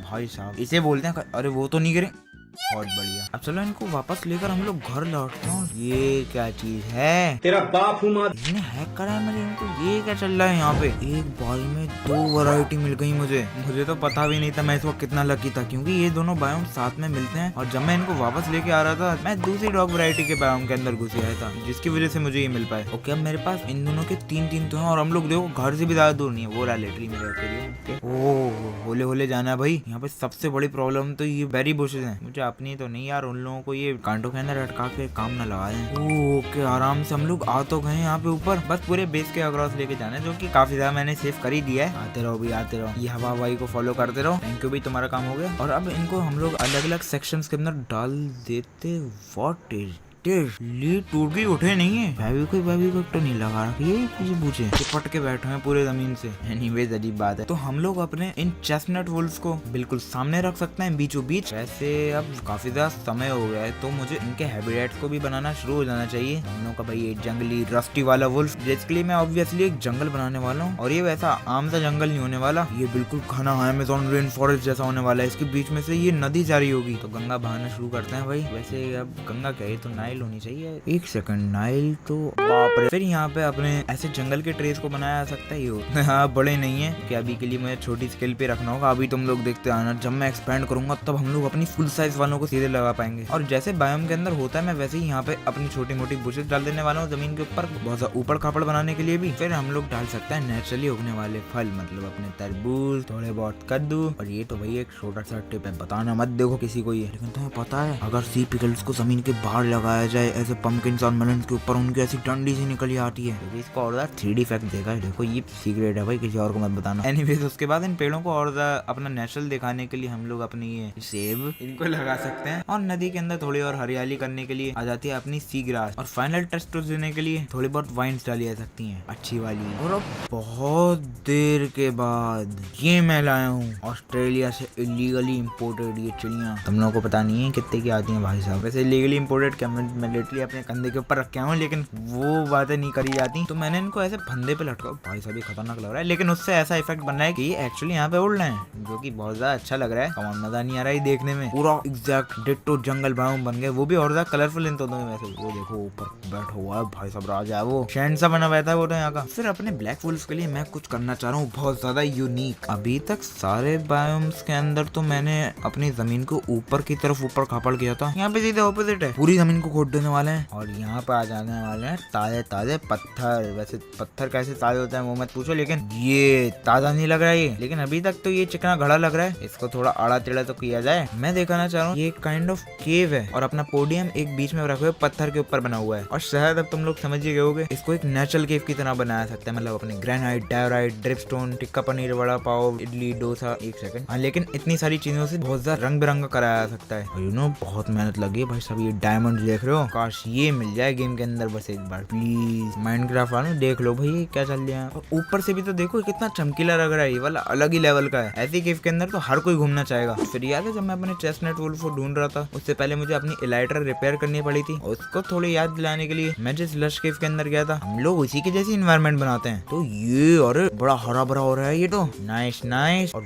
भाई साहब इसे बोलते हैं, अरे वो तो नहीं गिरे, बहुत बढ़िया। अब चलो इनको वापस लेकर हम लोग घर लौटते हैं। ये क्या चीज है, तेरा बाप हूँ मां, इसने हैक करा है मेरे इनको। ये क्या चल रहा है यहाँ पे, एक बार में 2 वैरायटी मिल गई मुझे तो पता भी नहीं था मैं इस वक्त कितना लकी था, क्योंकि ये दोनों बायोम साथ में मिलते हैं। और जब मैं इनको वापस लेके आ रहा था मैं दूसरी डॉग वैरायटी के बायोम के अंदर घुस आया था, जिसकी वजह से मुझे ये मिल पाए। ओके अब मेरे पास इन दोनों के 3 तो हैं और हम लोग देखो घर से भी ज्यादा दूर नहीं है। वो रहा लेटरी मेरे अकेले। ओह होले होले जाना है भाई। यहाँ पे सबसे बड़ी प्रॉब्लम तो ये बेरी बुशेस हैं। मुझे अपनी तो नहीं यार, उन लोगों को ये कांटों के अंदर अटका के काम न लगा दें। ओके आराम से हम लोग आ तो गए यहाँ पे ऊपर, बस पूरे बेस के अक्रॉस लेके जाना है, जो कि काफी ज्यादा मैंने सेव कर ही दिया है। आते रहो भी आते रहो, ये हवा हवाई को फॉलो करते रहो। थैंक यू भी, तुम्हारा काम हो गया। और अब इनको हम लोग अलग अलग सेक्शंस के अंदर डाल देते। व्हाट इज लीड टूट गई, उठे नहीं है। भाभी को तो नहीं लगा रखी है, कुछ पूछे चिपट के बैठे हैं पूरे जमीन से। एनीवेज अजीब बात है। तो हम लोग अपने इन चेस्टनट वुल्फ्स को बिल्कुल सामने रख सकते हैं बीचों बीच। वैसे अब काफी ज्यादा समय हो गया है तो मुझे इनके हैबिटेट्स को भी बनाना शुरू हो जाना चाहिए। हम लोग का भाई एक जंगली रस्टी वाला वुल्फ, जिसके लिए मैं ऑब्वियसली एक जंगल बनाने वाला हूँ। और ये वैसा आम सा जंगल नहीं होने वाला, ये बिल्कुल घना अमेज़न रेन फॉरेस्ट जैसा होने वाला है। इसके बीच में से ये नदी जारी होगी, तो गंगा बहाना शुरू करते हैं भाई। वैसे अब गंगा क्या है तो नाइल होनी चाहिए। एक सेकंड, नाइल तो बाप रे। फिर यहाँ पे अपने ऐसे जंगल के ट्रेस को बनाया जा सकता है। ये उतने हाँ बड़े नहीं है कि अभी के लिए मुझे छोटी स्केल पे रखना होगा। अभी तुम लोग देखते आना, जब मैं एक्सपेंड करूंगा तब हम लोग अपनी फुल साइज वालों को सीधे लगा पाएंगे। और जैसे बायोम के अंदर होता है मैं वैसे ही यहाँ पे अपनी छोटी मोटी बुशेस डाल देने वाला हूँ जमीन के ऊपर, बहुत ऊपर खापड़ बनाने के लिए भी। फिर हम लोग डाल सकते हैं नेचुरली उगने वाले फल, मतलब अपने तरबूज, थोड़े बहुत कद्दू। और ये तो भाई एक छोटा सा टिप है, बताना मत देखो किसी को ये, लेकिन तुम्हें पता है अगर सी पिकल्स को जमीन के बाहर लगाया जाए ऐसे पंपकिन और मेलन के ऊपर, उनकी ऐसी डंडी से निकल आती है। तो इसको और ज्यादा 3D इफेक्ट देगा। देखो ये सीक्रेट है भाई, किसी और को मत बताना। एनीवेज उसके बाद इन पेड़ों को और ज्यादा अपना नेचुरल दिखाने के लिए हम लोग अपनी ये सेब इनको लगा सकते हैं। और नदी के अंदर थोड़ी और हरियाली करने के लिए आ जाती है अपनी सी ग्रास। और फाइनल टच टच देने के लिए थोड़ी बहुत वाइन्स डाली जा सकती है अच्छी वाली। और अब बहुत देर के बाद ये मैं लाया हूँ ऑस्ट्रेलिया से इलीगली इम्पोर्टेड ये चिड़िया। तुम लोगों को पता नहीं है कितने की आती है भाई साहब। वैसे इलीगली इम्पोर्टेड क्या, मैं लिटरली अपने कंधे के ऊपर रखे हूँ, लेकिन वो बातें नहीं करी जाती। तो मैंने इनको ऐसे फंदे पे लटका, भाई साहब ये खतरनाक लग रहा है, लेकिन उससे ऐसा इफेक्ट बन रहा है कि एक्चुअली यहाँ पे उड़ रहे हैं, जो कि बहुत ज्यादा अच्छा लग रहा है। कमाल, मजा नहीं आ रहा है देखने में। पूरा एग्जैक्ट डिट्टो जंगल बायोम बन गए, वो भी और ज्यादा कलरफुल इन दोनों में। वैसे वो देखो ऊपर बैठा हुआ है भाई साहब, राजा है वो, शैंड सा बना हुआ था वो तो यहाँ का। फिर अपने ब्लैक वुल्फ के लिए मैं कुछ करना चाह रहा हूँ बहुत ज्यादा यूनिक। अभी तक सारे बायोम्स के अंदर तो मैंने अपनी जमीन को ऊपर की तरफ ऊपर खापड़ किया था, यहाँ पे सीधे ऑपोजिट है, पूरी जमीन को खोद देने वाले हैं। और यहाँ पे आ जाने वाले हैं ताजे ताजे पत्थर। वैसे पत्थर कैसे ताजे होते हैं वो मत पूछो, लेकिन ये ताजा नहीं लग रहा है ये, लेकिन अभी तक तो ये चिकना घड़ा लग रहा है। इसको थोड़ा आड़ा टेढ़ा तो किया जाए। मैं दिखाना चाह रहा हूँ ये काइंड ऑफ केव है और अपना पोडियम एक बीच में रखे हुए पत्थर के ऊपर बना हुआ है। और शायद अब तुम लोग समझ ही गए होगे, इसको एक नेचुरल केव की तरह बनाया सकता है, मतलब अपने granite, diorite, dripstone, tikka paneer, vada pav, idli, dosa. एक सेकंड, हाँ लेकिन इतनी सारी चीजों से बहुत ज्यादा रंग बिरंगा कराया जा सकता है। यू नो बहुत मेहनत लगी है भाई साहब। ये डायमंड देख रहे हो, काश ये मिल जाए गेम के अंदर बस एक बार प्लीज। माइनक्राफ्ट वालों देख लो भाई क्या चल रहा है। और ऊपर से भी तो देखो कितना चमकीला लग रहा है, ये वाला अलग ही लेवल का है। ऐसी केव के अंदर तो हर कोई घूमना चाहेगा। फिर याद है जब मैं अपने चेस्टनट वुल्फ को ढूंढ रहा था, उससे पहले मुझे अपनी इलाइटर रिपेयर करनी पड़ी थी। उसको थोड़ी याद दिलाने के लिए मैं जिस लश केव के अंदर गया था, हम लोग उसी की जैसी इन्वायरमेंट बनाते हैं। तो ये अरे बड़ा हरा भरा हो रहा है ये तो, नाइस नाइस। और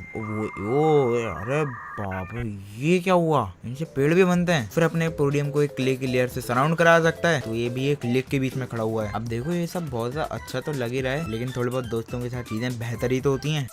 वो अरे बाप रे ये क्या हुआ, इनसे पेड़ भी बनते हैं। फिर अपने पोडियम को एक क्ले की लेयर से सराउंड करा सकता है, तो ये भी एक लेक के बीच में खड़ा हुआ है। अब देखो ये सब बहुत ज्यादा अच्छा तो लग ही रहा है, लेकिन थोड़े बहुत दोस्तों के साथ चीजें बेहतर ही तो होती हैं।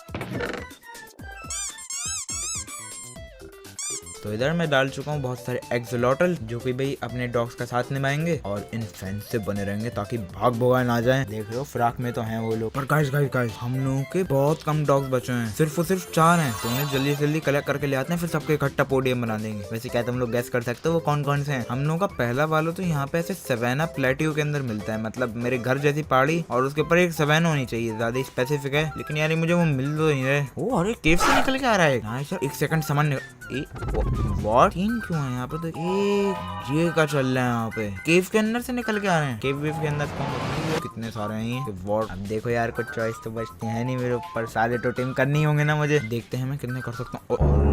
तो इधर मैं डाल चुका हूँ बहुत सारे एक्सोलॉटल, जो कि भाई अपने डॉग्स का साथ निभाएंगे और इन फेंस से बने रहेंगे ताकि भाग भगा ना जाए। देख लो फ्राक में तो हैं वो लोग। पर गाइस हम लोगों के बहुत कम डॉग्स बचे हैं, सिर्फ और सिर्फ 4 हैं। तो उन्हें जल्दी जल्दी कलेक्ट करके ले आते हैं, फिर सबके इकट्ठा पोडियम बना देंगे। वैसे क्या तुम लोग गैस कर सकते हो वो कौन कौन से हैं? हम लोगों का पहला वाला तो यहाँ पे ऐसे सवेना प्लेट्यू के अंदर मिलता है, मतलब मेरे घर जैसी पहाड़ी और उसके ऊपर एक सवेना होनी चाहिए, ज्यादा स्पेसिफिक है। लेकिन यार मुझे वो मिल तो नहीं रहे। ओ अरे केव से निकल के आ रहा है। हाँ सर, एक सेकंड सामान व्हाट तीन क्यों है यहाँ पे? तो ये क्या चल रहा है यहाँ पे? केव के अंदर से निकल के आ रहे हैं। केव वेव के अंदर कितने सारे हैं ये? व्हाट? अब देखो यार कुछ चॉइस तो बचती है नहीं मेरे ऊपर, सारे टोटेम करनी होंगे ना मुझे। देखते हैं मैं कितने कर सकता हूँ।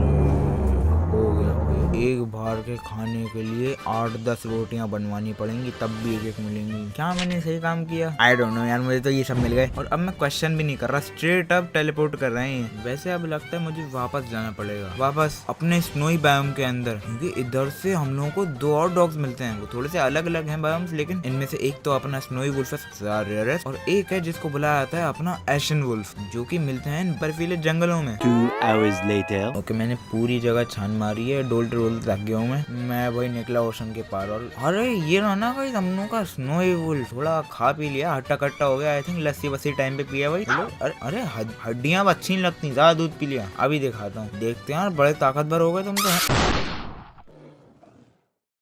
एक बार के खाने के लिए 8-10 रोटियां बनवानी पड़ेंगी, तब भी एक मिलेंगी। क्या मैंने सही काम किया? आई डोंट नो यार, मुझे तो ये सब मिल गए और अब मैं क्वेश्चन भी नहीं कर रहा, स्ट्रेट अप टेलीपोर्ट कर रहे हैं। वैसे अब लगता है मुझे वापस जाना पड़ेगा, वापस अपने स्नोई बायोम के अंदर, क्योंकि इधर से हम लोगों को 2 और डॉग्स मिलते हैं। वो थोड़े से अलग अलग हैं बायोम्स, लेकिन इनमें से एक तो अपना स्नोई वुल्फ है रेयरेस्ट, और एक है जिसको बुलाया जाता है अपना एशन वुल्फ, जो कि मिलते हैं बर्फीले जंगलों में। 2 hours later. ओके मैंने पूरी जगह छान मारी है, डोलते डोलते थक गया हूँ मैं वही निकला ओशन के पार। और अरे ये रहा ना भाई हम लोगों का स्नोई वुल्फ, थोड़ा खा पी लिया, हट्टा कट्टा हो गया। आई थिंक लस्सी वस्सी टाइम पे पिया भाई। अरे हड्डियां अच्छी नहीं लगती, ज्यादा दूध पी लिया। अभी दिखाता हूँ, देखते हैं यार, बड़े ताकतवर हो गए तुम तो।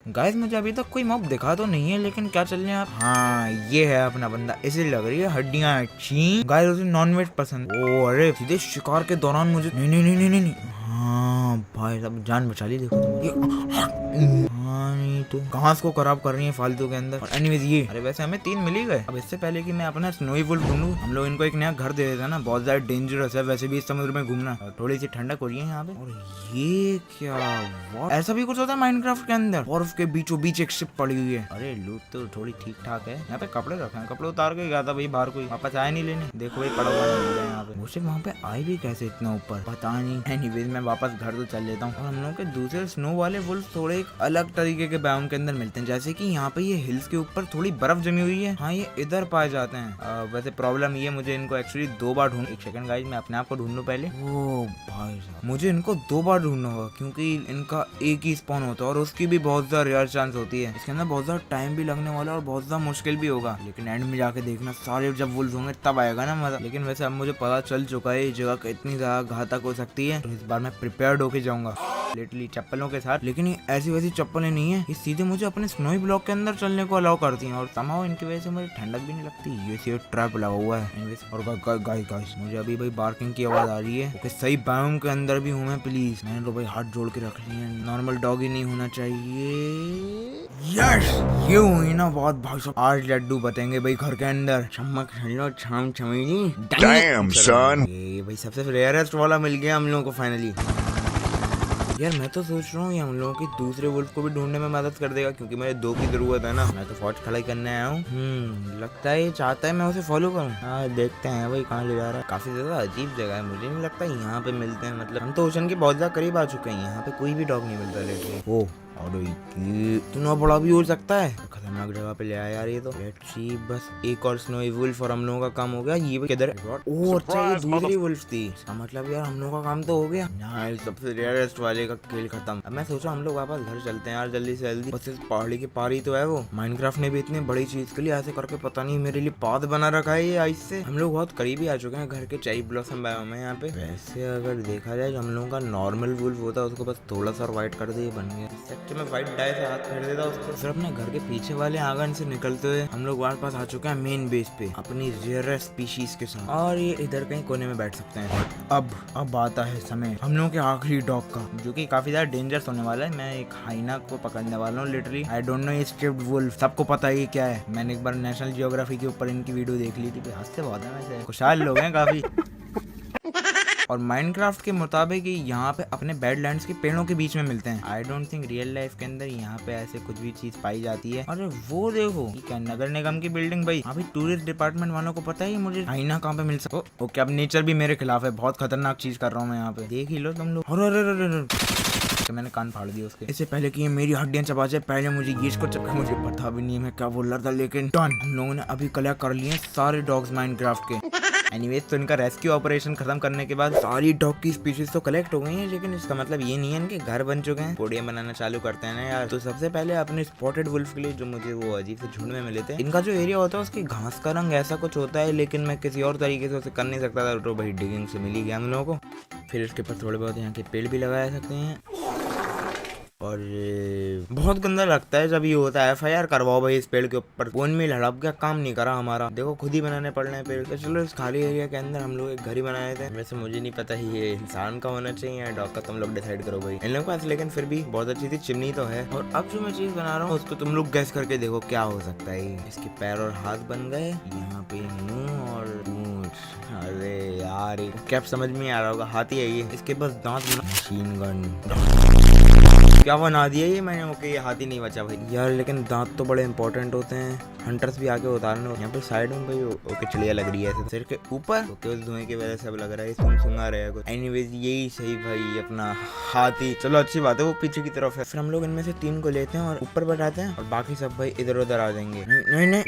गाइस मुझे अभी तक कोई मॉब दिखा तो नहीं है, लेकिन क्या चल रहे हैं आप? हाँ ये है अपना बंदा, इसे लग रही है हड्डियां अच्छी। गाइस उसे नॉनवेज पसंद। ओ अरे सीधे शिकार के दौरान मुझे नहीं। हाँ भाई सब जान बचा ली। देखो हाँ नहीं तो घास को खराब कर रही है फालतू के अंदर। और एनीवेज ये, अरे वैसे हमें 3 मिल ही गए। अब इससे पहले कि मैं अपना स्नोई वुल्फ ढूंढूं, हम लोग इनको एक नया घर दे देता ना, बहुत ज्यादा डेंजरस है वैसे भी इस समुद्र में घूमना। और थोड़ी सी ठंडक हो रही है यहाँ पे। और ये क्या ऐसा भी कुछ होता है माइनक्राफ्ट के अंदर? और उसके बीचों बीच एक शिप पड़ी हुई है। अरे लूट तो थोड़ी ठीक ठाक है। यहाँ पे कपड़े रखे हैं, कपड़े उतार के गया था भाई बाहर, कोई वापस आया नहीं लेने। देखो भाई पड़ा हुआ है यहाँ पे। मुझे वहाँ पे आए भी कैसे इतना ऊपर पता नहीं। एनीवेज मैं वापस घर तो चल लेता हूँ। और हम लोगों के दूसरे स्नो वाले वुल्फ थोड़े एक अलग तरीके के बायोम के अंदर मिलते हैं, जैसे कि यहाँ पे ये हिल्स के ऊपर थोड़ी बर्फ जमी हुई है। हाँ ये इधर पाए जाते हैं। वैसे प्रॉब्लम ये, मुझे इनको एक्चुअली 2 बार ढूंढ। एक सेकंड गाइस, मैं अपने आप को ढूंढ लूं पहले। ओ भाई साहब, मुझे इनको 2 बार ढूंढना होगा, क्योंकि इनका एक ही स्पॉन होता है और उसकी भी बहुत ज्यादा रेयर चांस होती है। इसके अंदर बहुत ज्यादा टाइम भी लगने वाला है और बहुत ज्यादा मुश्किल भी होगा, लेकिन एंड में जाके देखना सारे जब वुल्फ होंगे तब आएगा ना मजा। लेकिन वैसे अब मुझे पता चल चुका है ये जगह कितनी ज्यादा घातक हो सकती है, तो इस बार मैं प्रिपेयर्ड होके जाऊंगा लिटरली चप्पलों के साथ। लेकिन ये ऐसी वैसी चप्पलें नहीं है, ये सीधे मुझे अपने स्नोई ब्लॉक के अंदर चलने को अलाउ करती हैं और समाओ इनकी वजह से मुझे ठंडक भी नहीं लगती। ये सिर्फ ट्रैप लगा हुआ है। और गाइस मुझे अभी भाई बार्किंग की आवाज आ रही है। ओके सही बायोम के अंदर भी हूँ मैं, प्लीज। मैंने तो भाई हाथ जोड़ के रख लिए, नॉर्मल डॉग ही नहीं होना चाहिए। यस ये हुई ना बात भाई साहब, आज लड्डू बतेंगे भाई घर के अंदर। चमक छम छमेली। Damn son. ये भाई सबसे रेयरेस्ट वाला मिल गया हम लोगों को फाइनली। यार मैं तो सोच रहा हूँ ये हम लोगों की दूसरे वुल्फ को भी ढूंढने में मदद कर देगा, क्योंकि मुझे 2 की जरूरत है ना। मैं तो फौज खड़ा करने आया हूँ। लगता है ये चाहता है मैं उसे फॉलो करूँ। हाँ देखते हैं भाई कहाँ ले जा रहा है। काफी ज्यादा अजीब जगह है, मुझे नहीं लगता यहाँ पे मिलते हैं। मतलब हम तो ओशन के बहुत ज्यादा करीब आ चुके हैं, यहाँ पे कोई भी डॉग नहीं मिलता लेकिन। ओ इतना बड़ा भी हो सकता है, खतरनाक जगह पे ले आया यार ये तो। लेट्स सी, बस एक और स्नोई वुल्फ और हम लोगों का काम हो गया। ये किधर है? ओह अच्छा ये दूसरी वुल्फ थी, इसका मतलब यार हम लोगों का काम तो हो गया। नाइस, सबसे रेयरेस्ट वाले का खेल खत्म। अब मैं सोचा हम लोग वापस घर चलते हैं यार जल्दी से जल्दी। बस इस पहाड़ी के पार ही तो है वो। माइनक्राफ्ट ने भी इतनी बड़ी चीज के लिए ऐसे करके पता नहीं मेरे लिए पाथ बना रखा है ये आइस से। हम लोग बहुत करीब ही आ चुके हैं घर के चेरी ब्लॉसम बायोम में यहाँ पे। वैसे अगर देखा जाए हम लोगों का नॉर्मल वुल्फ होता है, उसको बस थोड़ा सा व्हाइट कर दे बन गया। में व्हाइट डाई से हाथ फेर देता उसको। फिर अपने घर के पीछे वाले आंगन से निकलते हुए हम लोग वापस पास आ चुके हैं मेन बेस पे अपनी रेयरेस्ट स्पीशीज के साथ। और ये इधर कहीं कोने में बैठ सकते हैं। अब आता है समय हम लोगों के आखिरी डॉग का, जो कि काफी ज्यादा डेंजरस होने वाला है। मैं एक हाइना को पकड़ने वाला हूँ लिटरली। आई डोंट नो ये स्ट्रिप्ड वुल्फ, सबको पता है क्या है। मैंने एक बार नेशनल जियोग्राफी के ऊपर इनकी वीडियो देख ली थी। हंसते बहुत है वैसे, खुशहाल लोग हैं काफी। और माइनक्राफ्ट के मुताबिक यहाँ पे अपने बैडलैंड्स के पेड़ों के बीच में मिलते हैं। I don't think real life के अंदर यहाँ पे ऐसे कुछ भी चीज पाई जाती है। अरे वो देखो क्या नगर निगम की बिल्डिंग भाई। अभी टूरिस्ट डिपार्टमेंट वालों को पता है मुझे हाइना कहाँ पे मिल सको। ओके अब नेचर भी मेरे खिलाफ है, बहुत खतरनाक चीज कर रहा हूँ मैं यहाँ पे, देख ही लो तुम लोग। अरे मैंने कान फाड़ दिया उसके। इससे पहले कि ये मेरी हड्डियां चबा जाए, पहले मुझे ये इसको चबका। मुझे पता भी नहीं है मैं क्या बोल रहा था, लेकिन डन। हम लोगों ने अभी कलेक्ट कर लिए सारे डॉग्स माइनक्राफ्ट के। एनीवेज तो इनका रेस्क्यू ऑपरेशन खत्म करने के बाद सारी डॉग की स्पीशीज तो कलेक्ट हो गई हैं, लेकिन इसका मतलब ये नहीं है इनके घर बन चुके हैं। पोडियम बनाना चालू करते हैं ना यार। तो सबसे पहले अपने स्पॉटेड वुल्फ के लिए जो मुझे वो अजीब से झुंड में मिले थे, इनका जो एरिया होता है उसकी घास का रंग ऐसा कुछ होता है, लेकिन मैं किसी और तरीके से उसे कर नहीं सकता था, तो भाई डिगिंग से मिल ही गया हम लोगों को। फिर इसके ऊपर थोड़े बहुत यहाँ के पेड़ भी लगा सकते हैं। और बहुत गंदा लगता है जब ये होता है। FIR करवाओ भाई इस पेड़ के ऊपर। बोन में हड़प गया, काम नहीं करा हमारा। देखो खुद ही बनाने पड़ रहे हैं पेड़। तो चलो इस खाली एरिया के अंदर हम लोग एक घर ही बनाए थे। वैसे मुझे नहीं पता ये इंसान का होना चाहिए या डॉग का, तुम लोग डिसाइड करो भाई। इन लोगों के पास लेकिन फिर भी बहुत अच्छी थी, चिमनी तो है। और अब जो मैं चीज बना रहा हूँ उसको तुम लोग गैस करके देखो क्या हो सकता है। इसके पैर और हाथ बन गए, यहाँ पे मुंह और पूंछ। अरे यार कैप समझ में आ रहा होगा, हाथी है ये। इसके पास दांत, मशीन गन क्या बना दिया ये मैंने। ओके ये हाथी नहीं बचा भाई यार, लेकिन दांत तो बड़े इंपॉर्टेंट होते हैं। हंटर्स भी आके उतारने। यहाँ पे साइड में भाई ओके चिड़िया लग रही है ऐसे सिर के ऊपर। ओके उस धुएं की वजह से अब लग रहा है सुंगा रहा है कुछ। एनीवेज यही सही भाई अपना हाथी। चलो अच्छी बात है, वो पीछे की तरफ है। फिर हम लोग इनमें से 3 को लेते हैं और ऊपर बैठाते हैं और बाकी सब भाई इधर उधर आ जाएंगे। नहीं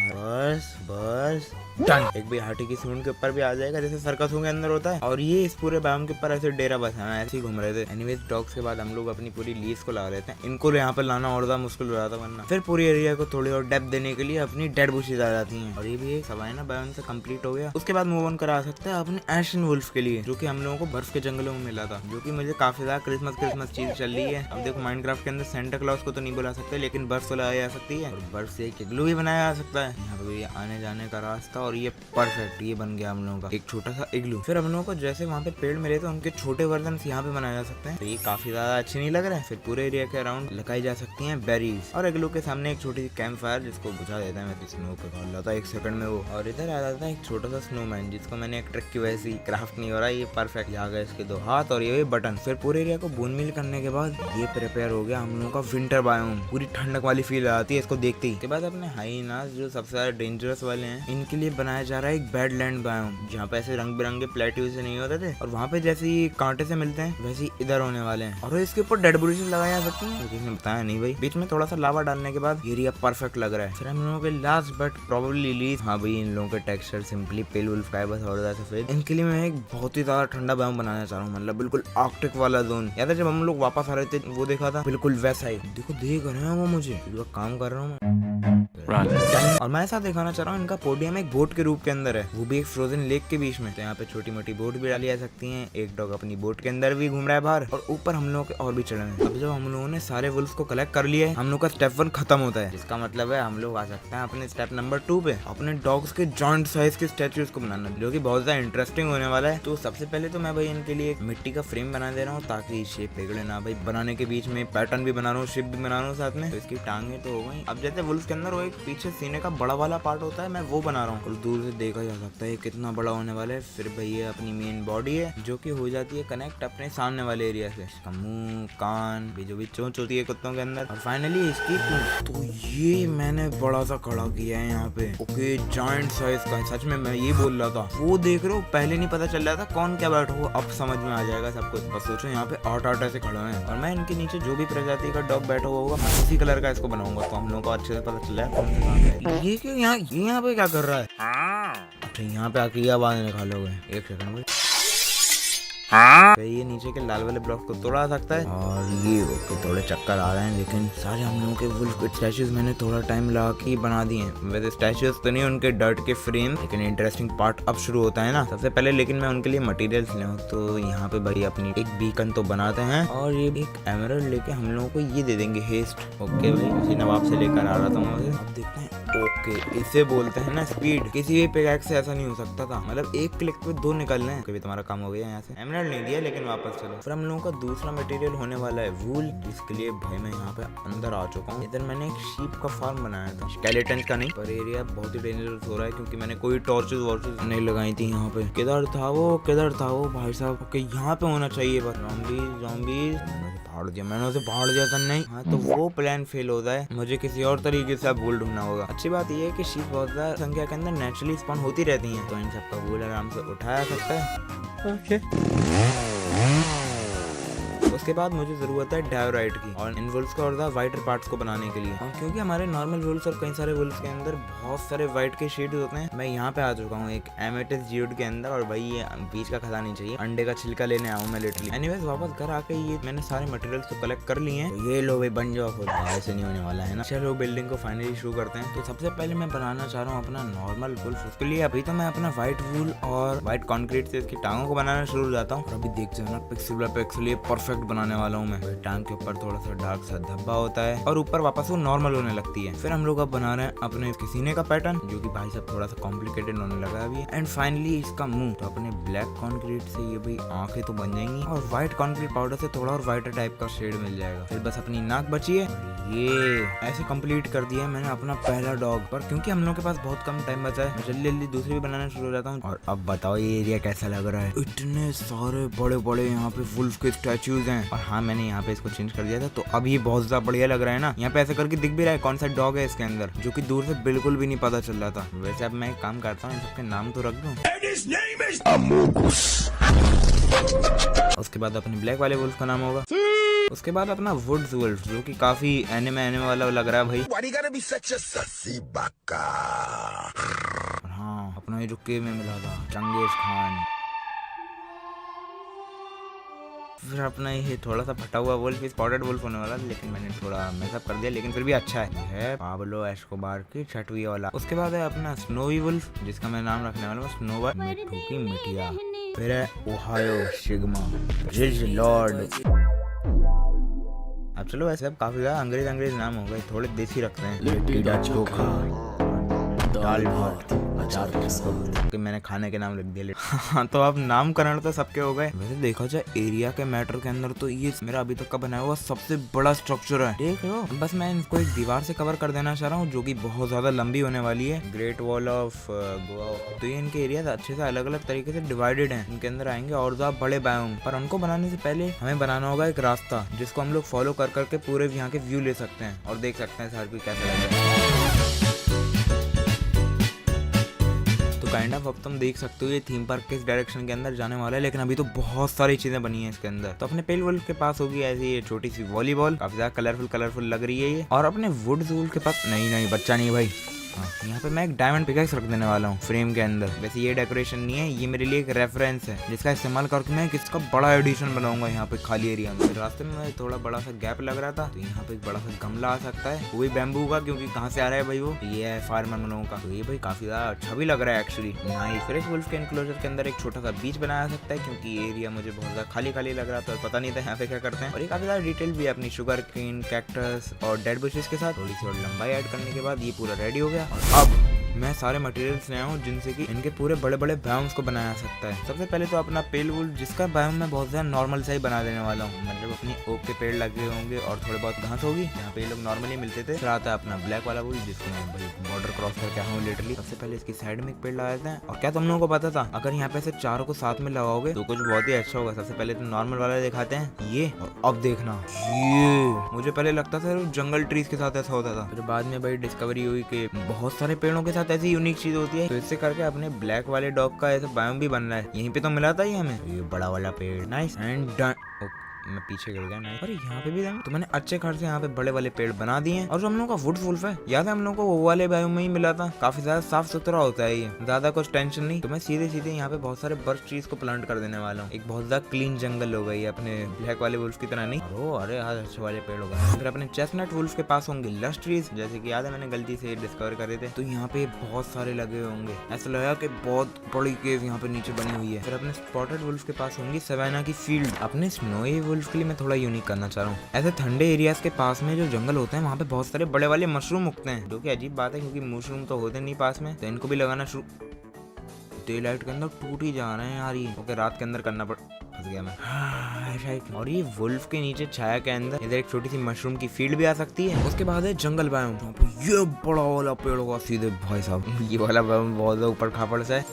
बस बस डन। एक भी हाथी की सूंड के ऊपर भी आ जाएगा जैसे सर्कसों के अंदर होता है। और ये इस पूरे बाम के ऊपर ऐसे डेरा बसाना, ऐसे ही घूम रहे थे। एनीवेज डॉग्स के बाद हम लोग अपनी पूरी लीज को लगा लेते हैं। इनको यहाँ पर लाना और ज्यादा मुश्किल हो रहा था वरना। फिर पूरी एरिया को थोड़ी और डेप्थ देने के लिए अपनी डेड बुशेज आ जाती हैं। और ये भी एक सवाइना बायोन से कंप्लीट हो गया। उसके बाद मूव ऑन करा सकते हैं अपने एशियन वुल्फ के लिए, जो कि हम लोगों को बर्फ के जंगलों में मिला था, जो कि मुझे काफी ज्यादा क्रिसमस चीज चल रही है। अब देखो माइनक्राफ्ट के अंदर सेंटा क्लॉज को तो नहीं बुला सकते, लेकिन बर्फ को लाया जा सकती है और बर्फ से एक इग्लू भी बनाया जा सकता है। यहाँ पे आने जाने का रास्ता और ये परफेक्ट ये बन गया हम लोगों का एक छोटा सा इग्लू। फिर हम लोगों को जैसे वहाँ पे पेड़ मिले तो उनके छोटे वर्जन यहाँ पे बनाए जा सकते हैं। तो ये काफी ज्यादा अच्छे नहीं लग रहे हैं। फिर पूरे एरिया के अराउंड लगाई जा सकती हैं बेरीज। और इग्लू के सामने एक छोटी सी कैंप फायर जिसको बुझा देता है। मैं स्नो पे खोल रहा था 1 सेकंड में वो। और इधर आ जाता है एक छोटा सा स्नोमैन जिसको मैंने एक ट्रिक की वजह से क्राफ्ट नहीं हो रहा। ये परफेक्ट आ गया इसके 2 हाथ और ये बटन। फिर पूरे एरिया को बोन मिल करने के बाद ये प्रिपेयर हो गया हम लोगों का विंटर बायोम। पूरी ठंडक वाली फील आती है इसको देखते ही। के बाद अपने हाइनास जो सबसे ज्यादा डेंजरस वाले हैं, इनके लिए बनाया जा रहा है एक बैडलैंड बायोम, जहाँ पे ऐसे रंग बिरंगे प्लेट्यू से नहीं होते थे और वहाँ पे जैसे ही कांटे से मिलते हैं वैसे ही इधर होने वाले हैं। और इसके ऊपर डेड बॉडीज लगाई जा सकती हैं, किसी ने बताया नहीं भाई। बीच में थोड़ा सा लावा डालने के बाद एरिया परफेक्ट लग रहा है। फिर हम लोगों के लास्ट बट प्रोबेबली लीस्ट, हाँ भाई इन लोगों के टेक्सचर सिंपली पेल वुल्फ का है बस और ज्यादा सफेद। इनके लिए मैं एक बहुत ही ज्यादा ठंडा बायोम बनाना चाह रहा हूँ, मतलब बिल्कुल आर्कटिक वाला जोन। याद है जब हम लोग वापस आ रहे थे वो देखा था, बिल्कुल वैसा ही। देखो देख रहे हैं वो मुझे, काम कर रहा हूँ मैं। और मैं ऐसा दिखाना चाह रहा हूँ इनका पोडियम एक बोट के रूप के अंदर है, वो भी एक फ्रोजन लेक के बीच में। तो यहाँ पे छोटी मोटी बोट भी डाली जा सकती हैं। एक डॉग अपनी बोट के अंदर भी घूम रहा है बाहर और ऊपर हम लोग के और भी चढ़े हैं। अब जब हम लोगों ने सारे वुल्फ को कलेक्ट कर लिया है, हम लोग का स्टेप 1 खत्म होता है, जिसका मतलब है हम लोग आ सकते हैं अपने स्टेप नंबर 2 पे, अपने डॉग्स के जॉइंट साइज के स्टैचूज को बनाना, जो कि बहुत ज्यादा इंटरेस्टिंग होने वाला है। तो सबसे पहले तो मैं भाई इनके लिए मिट्टी का फ्रेम बना दे रहा हूँ ताकि शेप बिगड़े ना भाई। बनाने के बीच में पैटर्न भी बना रहा हूँ, शेप भी बना रहा हूँ साथ में। तो इसकी टांगे तो हो गई। अब जैसे वुल्फ के अंदर वो एक पीछे सीने का बड़ा वाला पार्ट होता है, मैं वो बना रहा हूँ और दूर से देखा जा सकता है कितना बड़ा होने वाला है। फिर भाई ये अपनी मेन बॉडी है जो कि हो जाती है कनेक्ट अपने सामने वाले एरिया से। इसका मुंह, कान भी जो भी चोंच होती है कुत्तों के अंदर, और फाइनली इसकी पूंछ। तो ये मैंने बड़ा सा खड़ा किया है यहाँ पे। ओके जॉइंट साइज का, सच में मैं ये बोल रहा था। वो देख रहे हो पहले नहीं पता चल रहा था कौन क्या बैठा हुआ, अब समझ में आ जाएगा सब कुछ। बस सोचो यहाँ पे 8 ऐसे खड़े हैं और मैं इनके नीचे जो भी प्रजाति का डॉग बैठा हुआ होगा मैं उसी कलर का इसको बनाऊंगा, तो हम लोगों को अच्छे से पता चल रहा है। ये क्यों यहाँ पे क्या कर रहा है? अच्छा यहाँ पे आके आवाज निकालोगे, 1 सेकंड में। तो ये नीचे के लाल वाले ब्लॉक को तोड़ा सकता है और ये ओके थोड़े चक्कर आ रहे हैं, लेकिन सारे हम लोगों के वुल्फ के स्टैचूज मैंने थोड़ा टाइम लगा के बना दिए हैं। वैसे स्टैचूज तो नहीं, उनके डर्ट के फ्रेम, लेकिन इंटरेस्टिंग पार्ट अब शुरू होता है ना सबसे पहले। लेकिन मैं उनके लिए मटेरियल्स ले आऊं, तो यहाँ पे भाई अपनी एक बीकन तो बनाते हैं और ये एक एमरल्ड लेके हम लोगों को ये दे देंगे हेस्ट। ओके भाई उसी नवाब से लेकर आ रहा था मुझे, अब देखते हैं। ओके इसे बोलते हैं ना स्पीड। किसी भी पिकैक्स से ऐसा नहीं हो सकता था, मतलब एक क्लिक पे 2 निकलने हैं। कभी तुम्हारा काम हो गया यहाँ से। एमरल्ड नहीं दिया लेकिन वापस चलो। फिर हम लोगों का दूसरा मटेरियल होने वाला है वूल, जिसके लिए भाई मैं यहाँ पे अंदर आ चुका हूँ। इधर मैंने एक शीप का फार्म बनाया था, स्केलेटन का नहीं, पर एरिया बहुत ही डेंजरस हो रहा है क्योंकि मैंने कोई टॉर्चेस वॉर्चेस नहीं लगाई थी यहाँ पे। किधर था वो भाई साहब? ओके यहाँ पे होना चाहिए, पर ज़ॉम्बीज़ मैंने उसे फाड़ दिया था। नहीं हाँ, तो वो प्लान फेल होता है, मुझे किसी और तरीके से वूल ढूंढना होगा। अच्छी बात यह है कि शीप बहुत ज्यादा संख्या के अंदर नेचुरली स्पॉन होती रहती हैं, तो इन सबका वूल आराम से उठाया सकता है। उसके बाद मुझे जरूरत है डायोराइट की और इन वुल्स को और वाइटर पार्ट्स को बनाने के लिए, क्योंकि हमारे नॉर्मल वुल्स और कई सारे वुल्स के अंदर बहुत सारे व्हाइट के शेड होते हैं। मैं यहाँ पे आ चुका हूँ एक एमेटिस जियोड के अंदर, और भाई ये बीच का खजाना नहीं चाहिए, अंडे का छिलका लेने आऊँ मैं लिटरली। एनीवेज वापस घर आके ये मैंने सारे मटेरियल्स को कलेक्ट कर लिए हैं। तो ये लो भाई बन जाओ खुद, ऐसे नहीं होने वाला है ना। चलो बिल्डिंग को फाइनली शुरू करते हैं। तो सबसे पहले मैं बनाना चाह रहा हूँ अपना नॉर्मल वुल्फ। उसके लिए अभी तो मैं अपना व्हाइट वूल और व्हाइट कॉन्क्रीट से इसकी टांगों को बनाना शुरू हो जाता हूँ। और अभी देख जाना पिक्सल बाय पिक्सल ये परफेक्ट बनाने वाला हूँ मैं। टांग के ऊपर थोड़ा सा डार्क सा धब्बा होता है और ऊपर वापस वो नॉर्मल होने लगती है। फिर हम लोग अब बना रहे हैं अपने सीने का पैटर्न, जो कि भाई साहब थोड़ा सा कॉम्प्लिकेटेड होने लगा अभी। एंड फाइनली इसका मुंह। तो अपने ब्लैक कॉन्क्रीट से ये भाई आंखें तो बन जाएंगी और व्हाइट कॉन्क्रीट पाउडर से थोड़ा और व्हाइटर टाइप का शेड मिल जाएगा। फिर बस अपनी नाक बची है। ये ऐसे कंप्लीट कर दिया मैंने अपना पहला डॉग। पर क्योंकि हम लोग के पास बहुत कम टाइम बचा है, मैं जल्दी जल्दी दूसरी भी बनाना शुरू हो जाता हूँ। और अब बताओ ये एरिया कैसा लग रहा है। इतने सारे बड़े बड़े यहाँ पे वुल्फ के स्टैचूज हैं। और हाँ, मैंने यहाँ पे इसको चेंज कर दिया था, तो अब ये बहुत ज्यादा बढ़िया लग रहा है ना। यहाँ पे ऐसे करके दिख भी रहा है कौन सा डॉग है इसके अंदर, जो कि दूर से बिल्कुल भी नहीं पता चल रहा था। वैसे अब मैं एक काम करता हूँ, इन सबके नाम तो रख दूं। उसके बाद अपने ब्लैक वाले वुल्फ का नाम होगा। उसके बाद अपना वुड्स वुल्फ, जो कि काफी एनिमे वाला लग रहा है भाई। हाँ, अपना ये जो केव में मिला था चंगेज खान। फिर अपना ये थोड़ा सा फटा हुआ वुल्फ स्पॉटेड वुल्फ होने वाला, लेकिन मैंने थोड़ा मेकअप कर दिया, लेकिन फिर भी अच्छा है पाब्लो एस्कोबार की छठवीं वाला। उसके बाद है अपना स्नोवी वुल्फ, जिसका मैं नाम रखने वाला हूँ स्नोवा मिट्टू की मिटिया। फिर है ओहायो सिग्मा रिज लॉर्ड। अब चलो वैसे अब काफी ज्यादा अंग्रेज नाम हो गए, थोड़े देसी रखते हैं। लिट्टी चोखा, दाल भात, अचार के साथ। मैंने खाने के नाम लिख दिए। हाँ, तो अब नामकरण तो सबके हो गए। वैसे देखा जाए एरिया के मैटर के अंदर तो ये मेरा अभी तक का बनाया हुआ सबसे बड़ा स्ट्रक्चर है। देख लो, बस मैं इनको एक दीवार से कवर कर देना चाह रहा हूँ, जो कि बहुत ज्यादा लंबी होने वाली है। Great wall of Goa. तो ये इनके एरिया अच्छे से अलग अलग तरीके से डिवाइडेड है। इनके अंदर आएंगे और ज्यादा बड़े बायोम, पर उनको बनाने से पहले हमें बनाना होगा एक रास्ता, जिसको हम लोग फॉलो कर करके पूरे यहाँ के व्यू ले सकते हैं और देख सकते हैं सर भी कैसा लग रहा है। काइंड ऑफ अब तुम देख सकते हो ये थीम पार्क किस डायरेक्शन के अंदर जाने वाला है, लेकिन अभी तो बहुत सारी चीजें बनी है इसके अंदर। तो अपने पेल वुल्फ के पास होगी ऐसी ये छोटी सी वॉलीबॉल, काफी ज्यादा कलरफुल लग रही है ये। और अपने वुड्स वुल्फ के पास नहीं बच्चा नहीं भाई। यहाँ पे मैं एक डायमंड पिकैक्स रख देने वाला हूँ फ्रेम के अंदर। वैसे ये डेकोरेशन नहीं है, ये मेरे लिए एक रेफरेंस है, जिसका इस्तेमाल करके मैं किसका बड़ा एडिशन बनाऊंगा यहाँ पे खाली एरिया में। रास्ते में थोड़ा बड़ा सा गैप लग रहा था, तो यहाँ पे एक बड़ा सा गमला आ सकता है, वो भी बैम्बू का, क्योंकि कहाँ से आ रहा है भाई वो, ये है फार्मर मनों का। तो ये भाई काफी ज्यादा अच्छा भी लग रहा है एक्चुअली। यहाँ फिर एक वुल्फ के एनक्लोजर के अंदर एक छोटा सा बीच बनाया सकता है, क्योंकि ये एरिया मुझे बहुत ज्यादा खाली लग रहा था और पता नहीं था यहाँ पे क्या करते हैं। और ये काफी ज्यादा डिटेल भी है अपनी शुगर केन, कैक्टस और डेड बुशेस के साथ। थोड़ी सी और लंबाई ऐड करने के बाद ये पूरा रेडी हो गया। और अब मैं सारे मटेरियल्स ले आया हूँ जिनसे कि इनके पूरे बड़े बड़े बायोम्स को बनाया सकता है। सबसे पहले तो अपना पेल वुल्फ, जिसका बायोम मैं बहुत ज्यादा नॉर्मल सा ही बना देने वाला हूँ। मतलब अपनी ओक के पेड़ लगे होंगे और थोड़े बहुत घास होगी, यहाँ पे ये लोग नॉर्मली मिलते थे। फिर आता है अपना ब्लैक वाला वुल्फ, जिसको मैं बॉर्डर क्रॉस करके आया हूँ लिटरली। सबसे पहले इसकी साइड में एक पेड़ लगा देते हैं। और क्या तुम लोगों को पता था, अगर यहाँ पे से चारों को साथ में लगाओगे तो कुछ बहुत ही अच्छा होगा। सबसे पहले तो नॉर्मल वाला दिखाते हैं ये, और अब देखना ये। मुझे पहले लगता था जंगल ट्रीज के साथ ऐसा होता था, फिर बाद में भाई डिस्कवरी हुई कि बहुत सारे पेड़ों के साथ ऐसी यूनिक चीज होती है। तो इससे करके अपने ब्लैक वाले डॉग का ऐसा बायोम भी बन रहा है। यहीं पे तो मिला था ही हमें ये बड़ा वाला पेड़। Nice and done. मैं पीछे गिर गया। नहीं, अरे यहाँ पे भी तो मैंने अच्छे खासे यहाँ पे बड़े वाले पेड़ बना दिए हैं। और जो हम लोगों का वुड वुल्फ है, याद है हम लोगों को वो वाले बायोम में ही मिला था। काफी ज्यादा साफ सुथरा होता है ये, ज्यादा कुछ टेंशन नहीं। तो मैं सीधे यहाँ पे बहुत सारे बर्च ट्रीज को प्लांट कर देने वाला हूँ। एक बहुत ज्यादा क्लीन जंगल होगा ये, अपने ब्लैक वाले वुल्फ की तरह नहीं। अरे आज अच्छे वाले पेड़ होगा। फिर अपने चेस्टनट वुल्फ के पास होंगे लश ट्रीज, जैसे कि याद है मैंने गलती से डिस्कवर करे थे। तो यहाँ पे बहुत सारे लगे होंगे, ऐसा लगा कि बहुत बड़ी केव यहाँ पे नीचे बनी हुई है। फिर अपने स्पॉटेड वुल्फ के पास होंगी सवाना की फील्ड। अपने स्नोई वुल्फ के लिए मैं थोड़ा यूनिक करना चाह रहा हूँ। ऐसे ठंडे एरियाज के पास में जो जंगल होते हैं, वहाँ पे बहुत सारे बड़े वाले मशरूम उगते हैं, जो कि अजीब बात है क्योंकि मशरूम तो होते नहीं पास में। तो इनको भी लगाना शुरू। डे लाइट के अंदर टूट ही जा रहे हैं यार ये, ओके रात के अंदर करना पड़। फंस गया मैं। और ये वुल्फ के नीचे छाया के अंदर इधर एक छोटी सी मशरूम की फील्ड भी आ सकती है। उसके बाद है जंगल बायोम, ये बड़ा वाला पेड़ होगा सीधे भाई साहब। ये वाला बायोम बहुत ऊपर खापड़ सा है।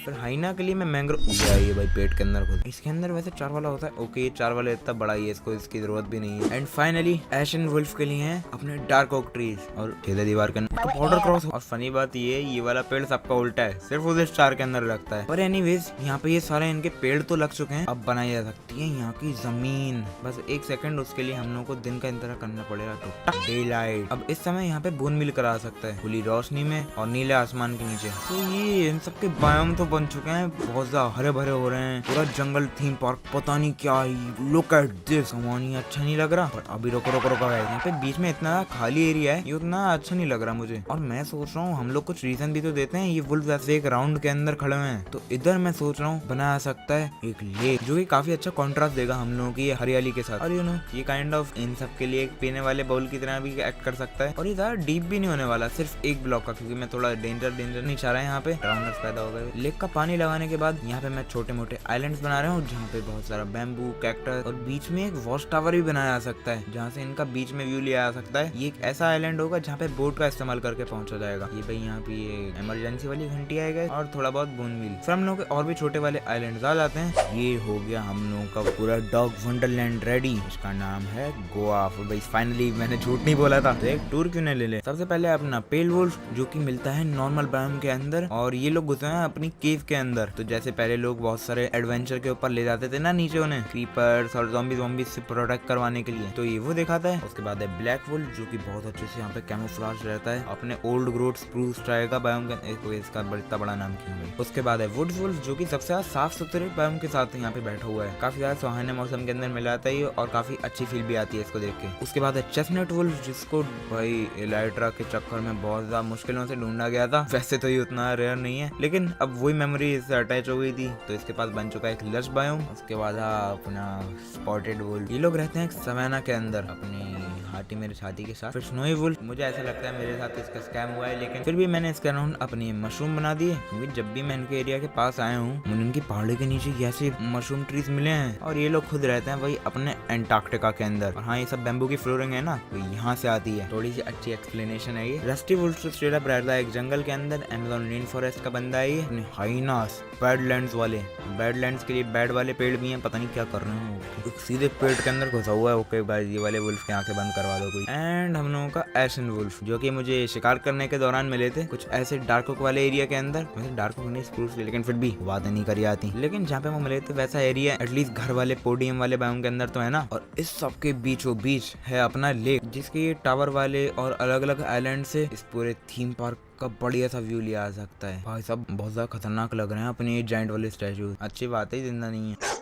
फिर हाइना के लिए मैं मैंग्रोव ये भाई पेट के अंदर घुस। इसके अंदर वैसे 4 वाला होता है। ओके, ये 4 वाला इतना बड़ा ही है, इसको इसकी जरूरत भी नहीं है। एंड फाइनली एशन वुल्फ के लिए हैं अपने डार्क ओक ट्रीज और सीधे दीवार के अंदर बॉर्डर क्रॉस। और फनी बात ये वाला पेड़ सबका उल्टा है, सिर्फ उस स्टार के अंदर लगता है। पर एनीवेज यहाँ पे ये सारे इनके पेड़ तो लग चुके हैं, अब बनाई जा सकती है यहाँ की जमीन। बस 1 सेकंड, उसके लिए हम लोग को दिन का इंतजार करना पड़ेगा। तो डे लाइट। अब इस समय यहाँ पे बोन मिल करा सकता है खुली रोशनी में और नीले आसमान के नीचे। तो ये इन सबके बायोम तो बन चुके हैं, बहुत ज्यादा हरे भरे हो रहे हैं, पूरा जंगल थीम पार्क। पता नहीं क्या ही, लुक एट दिस। सामान्य अच्छा नहीं लग रहा, पर अभी रोको रोको रोको यहाँ पे बीच में इतना खाली एरिया है, ये उतना अच्छा नहीं लग रहा मुझे। और मैं सोच रहा हूँ हम लोग कुछ रीजन भी तो देते हैं। ये वुल्फ वैसे एक राउंड के अंदर खड़े हुए हैं, तो इधर मैं सोच रहा हूँ बनाया सकता है एक लेक, जो कि काफी अच्छा कॉन्ट्रास्ट देगा हम लोगों की हरियाली के साथ। और यू नो ये काइंड ऑफ इन सब के लिए एक पीने वाले बाउल की तरह भी एक्ट कर सकता है। और ये ज्यादा डीप भी नहीं होने वाला, सिर्फ 1 ब्लॉक का, क्योंकि मैं थोड़ा डेंजर नहीं चाह रहा है। यहाँ पे राउंडर्स पैदा हो गए। लेक का पानी लगाने के बाद यहाँ पे मैं छोटे मोटे आइलैंड्स बना रहा हूँ, जहाँ पे बहुत सारा बैम्बू, कैक्टस और बीच में एक वॉच टावर भी बनाया जा सकता है, जहाँ से इनका बीच में व्यू लिया जा सकता है। ये एक ऐसा आइलैंड होगा जहाँ पे बोट का इस्तेमाल करके पहुंचा जाएगा। ये भाई यहाँ पे ये इमरजेंसी वाली घंटी आएगा और थोड़ा बहुत बोन मिल। फिर हम लोग के और भी छोटे वाले आइलैंड आ जाते हैं। ये हो गया हम लोगों का पूरा डॉग वंडरलैंड रेडी। इसका नाम है गोवा। भाई फाइनली मैंने झूठ नहीं बोला था, तो एक टूर क्यों नहीं ले ले। सबसे पहले अपना पेल वुल्फ, जो कि मिलता है नॉर्मल बायोम के अंदर, और ये लोग घुसे हैं अपनी केव के अंदर। तो जैसे पहले लोग बहुत सारे एडवेंचर के ऊपर ले जाते थे ना नीचे उन्हें, क्रीपर्स और ज़ॉम्बीज़ से प्रोटेक्ट करवाने के लिए, तो ये वो दिखाता है। उसके बाद है ब्लैक वुल्फ, जो कि बहुत अच्छे से यहाँ पे कैमोफ्लेज रहता है अपने ओल्ड ग्रोथ स्प्रूस ट्राई का बायोम का। इसका इतना बड़ा नाम क्यों है। उसके बाद है वुड्स वुल्फ, जो कि सबसे ज्यादा साफ सुथरे बायोम के साथ यहाँ पे बैठा हुआ है। काफी ज्यादा सुहाने मौसम के अंदर मिला आता है और काफी अच्छी फील भी आती है इसको देख के। उसके बाद है चेस्टनट वुल्फ, जिसको भाई एलाइट्रा के चक्कर में बहुत ज्यादा मुश्किलों से ढूंढा गया था। वैसे तो ये उतना रेयर नहीं है, लेकिन अब वही मेमोरी इससे अटैच हो गई थी, तो इसके पास बन चुका है एक लश बायोम। उसके बाद अपना स्पॉटेड वुल्फ, ये लोग रहते हैं सवाना के अंदर अपनी हाथी मेरे साथी के साथ। फिर स्नोई वुल्फ, मुझे ऐसा लगता है मेरे साथ इसका स्कैम हुआ है, लेकिन फिर भी मैंने इसके अराउंड अपनी मशरूम बना दिए, क्योंकि जब भी मैं इनके एरिया के पास आया हूँ मुझे इनकी पहाड़ी के नीचे ऐसे मशरूम ट्रीज मिले हैं। और ये लोग खुद रहते हैं वही अपने एंटार्क्टिका के अंदर। और हाँ, ये सब बैम्बू की फ्लोरिंग है ना, वो यहाँ से आती है। थोड़ी सी अच्छी एक्सप्लेनेशन है ये। रस्टी वुल्फ स्ट्रेट अप रहता है एक जंगल के अंदर, अमेज़न रेन फॉरेस्ट का बंदा है ये। अपने हाइनास बैडलैंड्स वाले, बैडलैंड्स के लिए बैड वाले पेड़ भी हैं, पता नहीं क्या कर रहे हैं। सीधे पेड़ के अंदर घुसा हुआ है। ओके भाई, ये वाले वुल्फ की आंखें बंद करवा दो कोई। एंड हम लोगों का एशन वुल्फ, जो कि मुझे शिकार करने के दौरान मिले थे कुछ ऐसे डार्क ओक वाले एरिया के अंदर। वैसे डार्क ओक नहीं स्प्रूस, लेकिन फिर भी बातें नहीं करी आती। लेकिन जहाँ पे वो मिले थे वैसा एरिया एटलीस्ट घर वाले पोडियम वाले बायोम के अंदर तो है ना। और इस सब के बीचों बीच है अपना लेक, जिसके ये टावर वाले और अलग अलग आइलैंड से इस पूरे थीम पार्क का बढ़िया सा व्यू लिया जा सकता है। भाई सब बहुत ज्यादा खतरनाक लग रहे हैं अपने ये जायंट वाले स्टैचू। अच्छी बात है जिंदा नहीं है।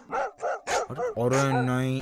और नहीं